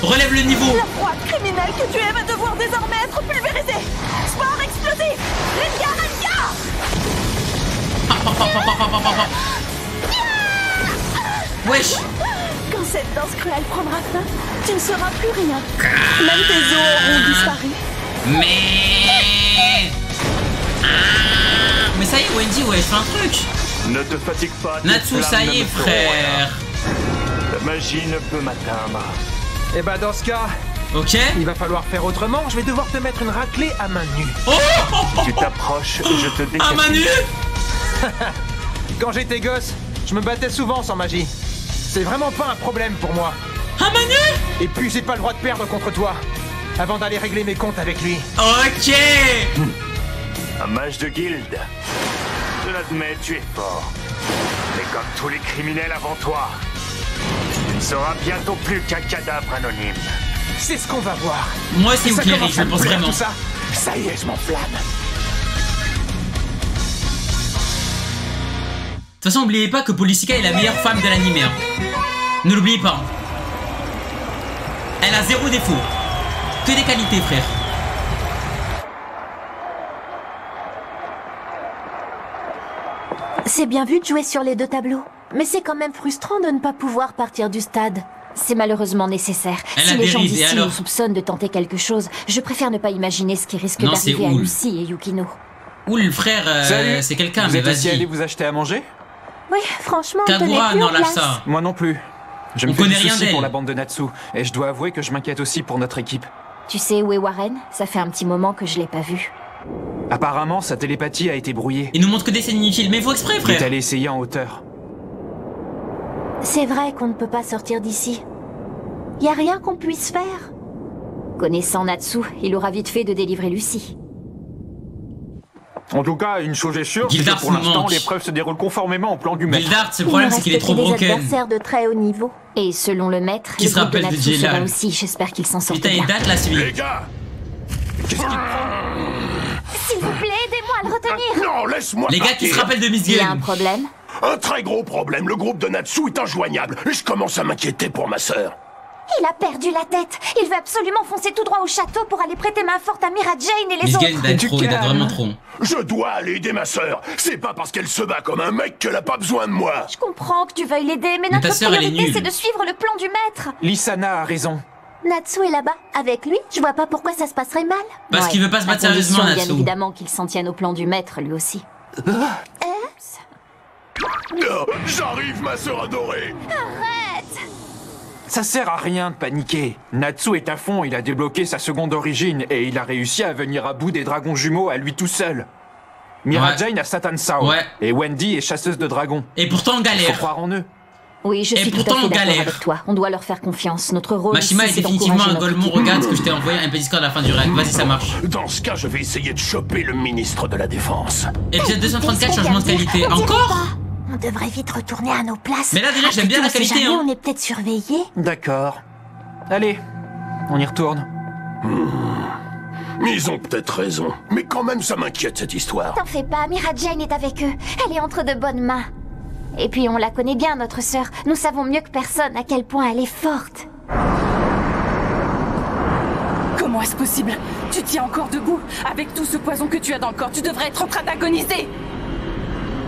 Relève le niveau. La proie criminelle que tu es va devoir désormais être pulvérisée. Sport explosif. Renga, Renga. Wesh. Quand cette danse cruelle prendra fin, tu ne seras plus rien. Même tes os auront disparu. Mais ça y est, Wendy, ouais, je fais un truc. Ne te fatigue pas. Natsu, ça y est, frère. La magie ne peut m'atteindre. Et bah dans ce cas, ok, il va falloir faire autrement. Je vais devoir te mettre une raclée à main nue. Tu t'approches et je te décapite. À main nue. Quand j'étais gosse, je me battais souvent sans magie. C'est vraiment pas un problème pour moi. À main nue. Et puis j'ai pas le droit de perdre contre toi avant d'aller régler mes comptes avec lui. Ok. Un mage de guilde. Je l'admets, tu es fort. Mais comme tous les criminels avant toi, tu ne seras bientôt plus qu'un cadavre anonyme. C'est ce qu'on va voir. Moi c'est où Cléric, je pense vraiment. Tout ça. Ça y est, je m'enflamme. De toute façon, n'oubliez pas que Policica est la meilleure femme de l'anime. Hein. Ne l'oubliez pas. Elle a zéro défaut. Que des qualités, frère. C'est bien vu de jouer sur les deux tableaux. Mais c'est quand même frustrant de ne pas pouvoir partir du stade. C'est malheureusement nécessaire. Si les gens d'ici nous soupçonnent de tenter quelque chose, je préfère ne pas imaginer ce qui risque d'arriver à Lucie et Yukino. Oul, frère, c'est quelqu'un, mais vas-y. Vous êtes allé vous acheter à manger? Oui, franchement, Kagura, non, lâche ça. Moi non plus. Je me fais du souci pour la bande de Natsu, et je dois avouer que je m'inquiète aussi pour notre équipe. Tu sais où est Warren? Ça fait un petit moment que je l'ai pas vu. Apparemment, sa télépathie a été brouillée. Il nous montre que des scènes inutiles, mais faut exprès, frère. Il est allé essayer en hauteur. C'est vrai qu'on ne peut pas sortir d'ici. Y a rien qu'on puisse faire. Connaissant Natsu, il aura vite fait de délivrer Lucie. En tout cas, une chose est sûre, c'est que pour l'instant, l'épreuve se déroule conformément au plan du maître. Gildart, c'est le problème, c'est qu'il est trop broken. Des adversaires de très haut niveau. Et selon le maître, qui se rappelle de Natsu sera aussi. J'espère qu'il s'en sort bien. Putain, il date là, celui. Les gars, qu'est-ce qu'il prend? S'il vous plaît, aidez-moi à le retenir. Non, laisse-moi. Les gars qui se rappellent de Miss Game. Il y a un problème? Un très gros problème. Le groupe de Natsu est injoignable. Et je commence à m'inquiéter pour ma sœur. Il a perdu la tête. Il veut absolument foncer tout droit au château pour aller prêter main forte à Mira Jane et les autres. Il date vraiment trop. Je dois aller aider ma sœur. C'est pas parce qu'elle se bat comme un mec qu'elle a pas besoin de moi. Je comprends que tu veuilles l'aider, mais notre priorité c'est de suivre le plan du maître. Lisana a raison. Natsu est là-bas, avec lui. Je vois pas pourquoi ça se passerait mal. Parce qu'il veut pas se battre sérieusement, Natsu. Bien évidemment qu'il s'en tienne au plan du maître, lui aussi. Non, j'arrive, ma sœur adorée. Arrête. Ça sert à rien de paniquer. Natsu est à fond, il a débloqué sa seconde origine et il a réussi à venir à bout des dragons jumeaux à lui tout seul. Mira Jane a Satan Sao et Wendy est chasseuse de dragons. Et pourtant on galère. Faut croire en eux. Oui, je suis tout à fait d'accord avec toi. On doit leur faire confiance. Notre rôle Mashima est définitivement un Golemon. Regarde ce que je t'ai envoyé, un petit Discord à la fin du règne. Vas-y, ça marche. Dans ce cas, je vais essayer de choper le ministre de la Défense. Épisode 234, changement de qualité. Encore? On devrait vite retourner à nos places. Mais là déjà j'aime bien la qualité. On est peut-être surveillés. D'accord. Allez, on y retourne. Ils ont peut-être raison. Mais quand même ça m'inquiète cette histoire. T'en fais pas, Mira Jane est avec eux. Elle est entre de bonnes mains. Et puis on la connaît bien, notre sœur. Nous savons mieux que personne à quel point elle est forte. Comment est-ce possible? Tu tiens encore debout? Avec tout ce poison que tu as dans le corps, tu devrais être en train d'agoniser.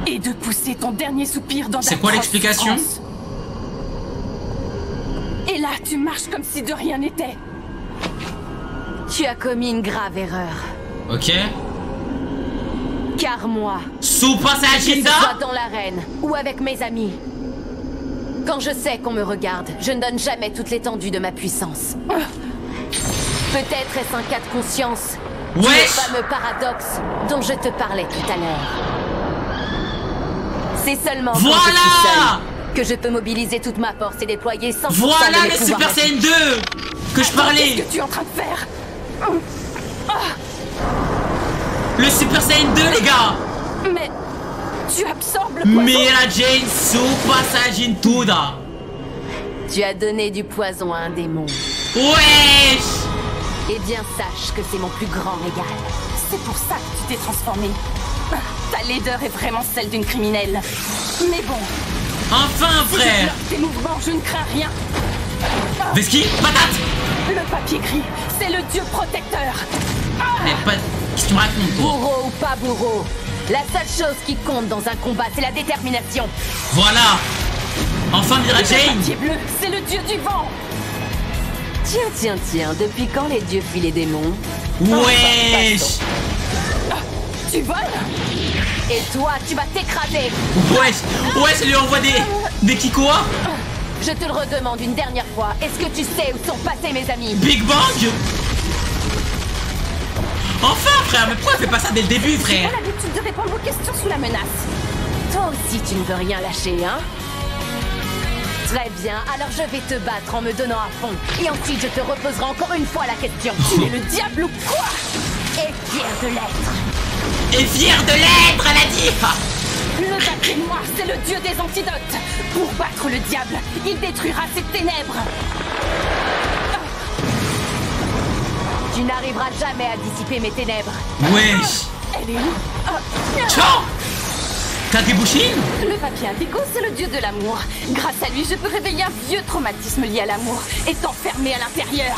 Et de pousser ton dernier soupir dans C'est quoi l'explication? Et là, tu marches comme si de rien n'était. Tu as commis une grave erreur. Ok. Car moi, Super Saiyajin, que ce soit dans l'arène ou avec mes amis, quand je sais qu'on me regarde, je ne donne jamais toute l'étendue de ma puissance. Peut-être est-ce un cas de conscience. Ouais. Le fameux paradoxe dont je te parlais tout à l'heure. C'est seulement quand je suis seule que je peux mobiliser toute ma force et déployer 100% Voilà de mes les pouvoirs Super Saiyan 2 que je parlais. Qu'est-ce que tu es en train de faire? Le Super Saiyan 2, les gars. Mais tu absorbes le poison. Mirajane Super Saiyajin Tuda. Tu as donné du poison à un démon. Wesh. Eh bien, sache que c'est mon plus grand régal. C'est pour ça que tu t'es transformé. Ta laideur est vraiment celle d'une criminelle. Mais bon. Enfin, si frère. je bloque tes mouvements, je ne crains rien. Veski, patate. Le papier gris, c'est le dieu protecteur. Mais pas... Qu'est-ce que tu me racontes, toi? Bourreau ou pas bourreau, la seule chose qui compte dans un combat, c'est la détermination. Voilà. Enfin, Le Mirajane. papier bleu, c'est le dieu du vent. Tiens, depuis quand les dieux fuient les démons? Wesh. Tu voles? Et toi, tu vas t'écraser. Ouais, ça lui envoie des kikoas. Je te le redemande une dernière fois. Est-ce que tu sais où sont passés mes amis? Big Bang. Enfin, frère, mais pourquoi elle fait pas ça dès le début, frère? J'ai l'habitude de répondre aux questions sous la menace. Toi aussi, tu ne veux rien lâcher, hein? Très bien, alors je vais te battre en me donnant à fond. Et ensuite, je te reposerai encore une fois la question. Tu es le diable ou quoi? Et fier de l'être. Et fier de l'être, elle a dit. Le papier noir, c'est le dieu des antidotes. Pour battre le diable, il détruira ses ténèbres. Tu n'arriveras jamais à dissiper mes ténèbres. Wesh. Elle est où? Ciao. Kagebushin. Le papier indigo, c'est le dieu de l'amour. Grâce à lui, je peux réveiller un vieux traumatisme lié à l'amour et t'enfermer à l'intérieur.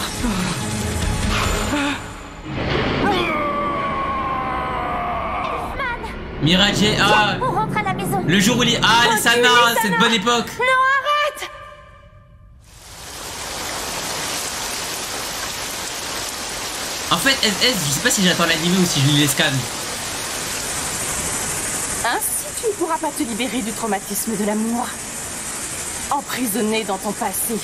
Mirajane, ah. On rentre à la maison. Le jour où Lisana, cette bonne époque. Non, arrête. En fait, SS, je sais pas si j'attends l'anime ou si je lis les scans. Ainsi, tu ne pourras pas te libérer du traumatisme de l'amour. Emprisonné dans ton passé,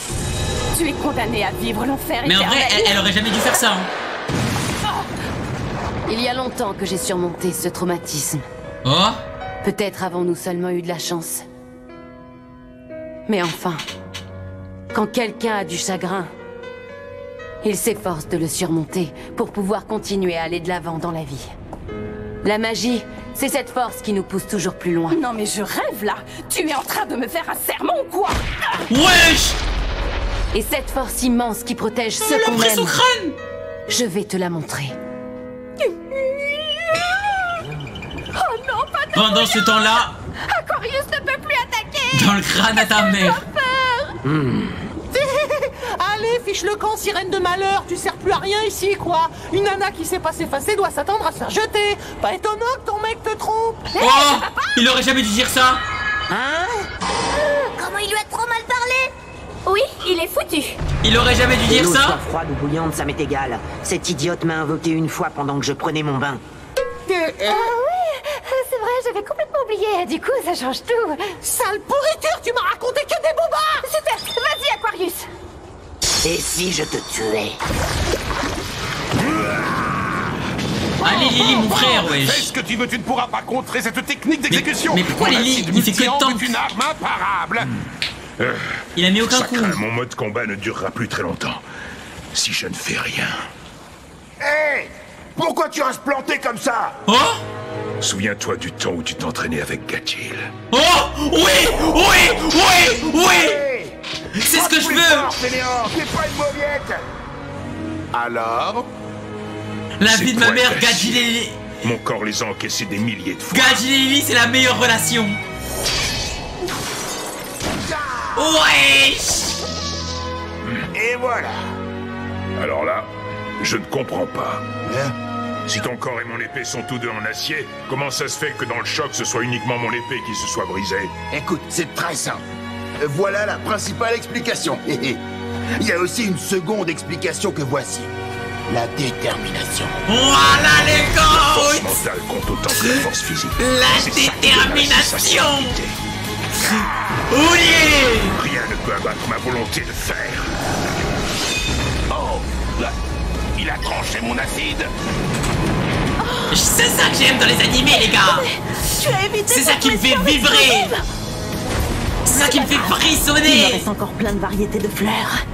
tu es condamné à vivre l'enfer Mais en éternel. vrai, elle aurait jamais dû faire ça. Hein. Il y a longtemps que j'ai surmonté ce traumatisme. Oh. Peut-être avons-nous seulement eu de la chance. Mais enfin, quand quelqu'un a du chagrin, il s'efforce de le surmonter pour pouvoir continuer à aller de l'avant dans la vie. La magie, c'est cette force qui nous pousse toujours plus loin. Non mais je rêve là. Tu es en train de me faire un sermon ou quoi? Wesh. Et cette force immense qui protège ceux qu'on aime, je vais te la montrer. Oh non, pas de Pendant ce temps-là, Aquarius ne peut plus attaquer. dans le crâne à ta mère. Allez, fiche le camp, sirène de malheur, tu sers plus à rien ici, quoi. Une nana qui sait pas s'effacer doit s'attendre à se faire jeter. Pas étonnant que ton mec te trompe. Oh, il aurait jamais dû dire ça. Hein? Comment il lui a trop mal parlé? Oui, il est foutu. Il aurait jamais dû dire L'eau ça. soit froide ou bouillante, ça m'est égal. Cette idiote m'a invoqué une fois pendant que je prenais mon bain. Oui, c'est vrai, j'avais complètement oublié. Du coup, ça change tout. Sale pourriture, tu m'as raconté que des bobards. Super, vas-y, Aquarius. Et si je te tuais? Allez Lily, mon frère, Fais wesh. ce que tu veux, tu ne pourras pas contrer cette technique d'exécution. mais pourquoi Lily, il fait que tant est une arme imparable. Il a mis aucun Ça coup. craint, mon mode combat ne durera plus très longtemps. Si je ne fais rien. Hé! Pourquoi tu restes planté comme ça? Oh. Souviens-toi du temps où tu t'entraînais avec Gachil. Oh. Oui. C'est ce que je veux. T'es pas une mauviette. Alors? La C'est vie de ma toi, mère, Gachil. Gadjil et Lily. Mon corps les a encaissés des milliers de fois. Gadjil et Lily, c'est la meilleure relation. Ouais. Et voilà. Alors là, je ne comprends pas. Si ton corps et mon épée sont tous deux en acier, comment ça se fait que dans le choc, ce soit uniquement mon épée qui se soit brisée? Écoute, c'est très simple. Voilà la principale explication. Il y a aussi une seconde explication que voici. La détermination. Voilà les gars. La force mentale compte autant que la force physique. La détermination. Oui. Rien ne peut abattre ma volonté de faire. Oh, là, il a tranché mon acide. C'est ça que j'aime dans les animés, les gars. C'est ça qui me fait vibrer. C'est ça qui me fait frissonner. Il reste encore plein de variétés de fleurs.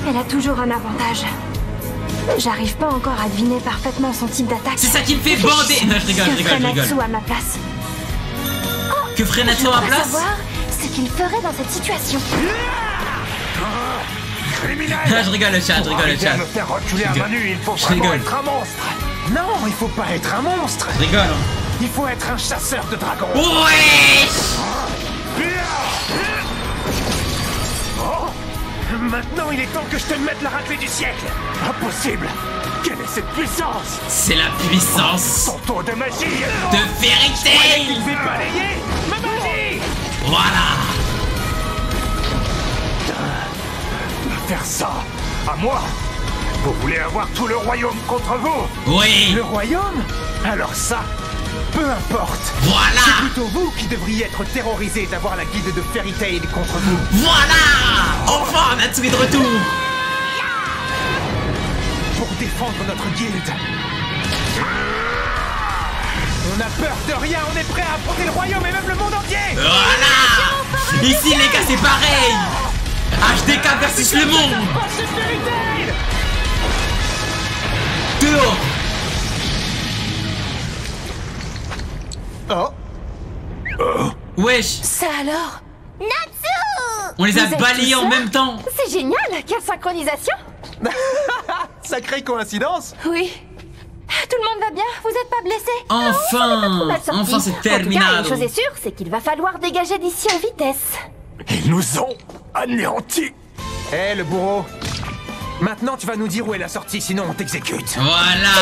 Elle a toujours un avantage. J'arrive pas encore à deviner parfaitement son type d'attaque. C'est ça qui me fait bander. Non, je rigole. Que ferait Natsu à ma place? Que ferait Natsu à ma place? Savoir ce qu'il ferait dans cette situation. Je rigole le chat, je rigole le chat. Me faire reculer à main nue, il faut vraiment être un monstre. Non, il faut pas être un monstre. Je rigole. Il faut être un chasseur de dragons. Ouais. Maintenant, il est temps que je te mette la raclée du siècle. Impossible. Quelle est cette puissance? C'est la puissance. Son tour de magie. De Fairy Tail. Il fait balayer ma magie. Voilà. Faire ça à moi? Vous voulez avoir tout le royaume contre vous? Oui. Le royaume? Alors ça, peu importe. Voilà. C'est plutôt vous qui devriez être terrorisés d'avoir la guilde de Fairy Tail contre vous. Voilà. Enfin, Natsu est de retour. Pour défendre notre guilde. On a peur de rien, on est prêt à affronter le royaume et même le monde entier. Voilà. Ici, les gars, c'est pareil. HDK versus le monde. Dehors. Oh. Wesh. Ça alors? Natsu! On les a balayés en même temps. C'est génial. Quelle synchronisation. Sacrée coïncidence. Oui. Tout le monde va bien? Vous êtes pas blessé? Enfin c'est terminé. Une chose est sûre, c'est qu'il va falloir dégager d'ici en vitesse. Ils nous ont anéantis. Hé, le bourreau. Maintenant, tu vas nous dire où est la sortie, sinon on t'exécute. Voilà.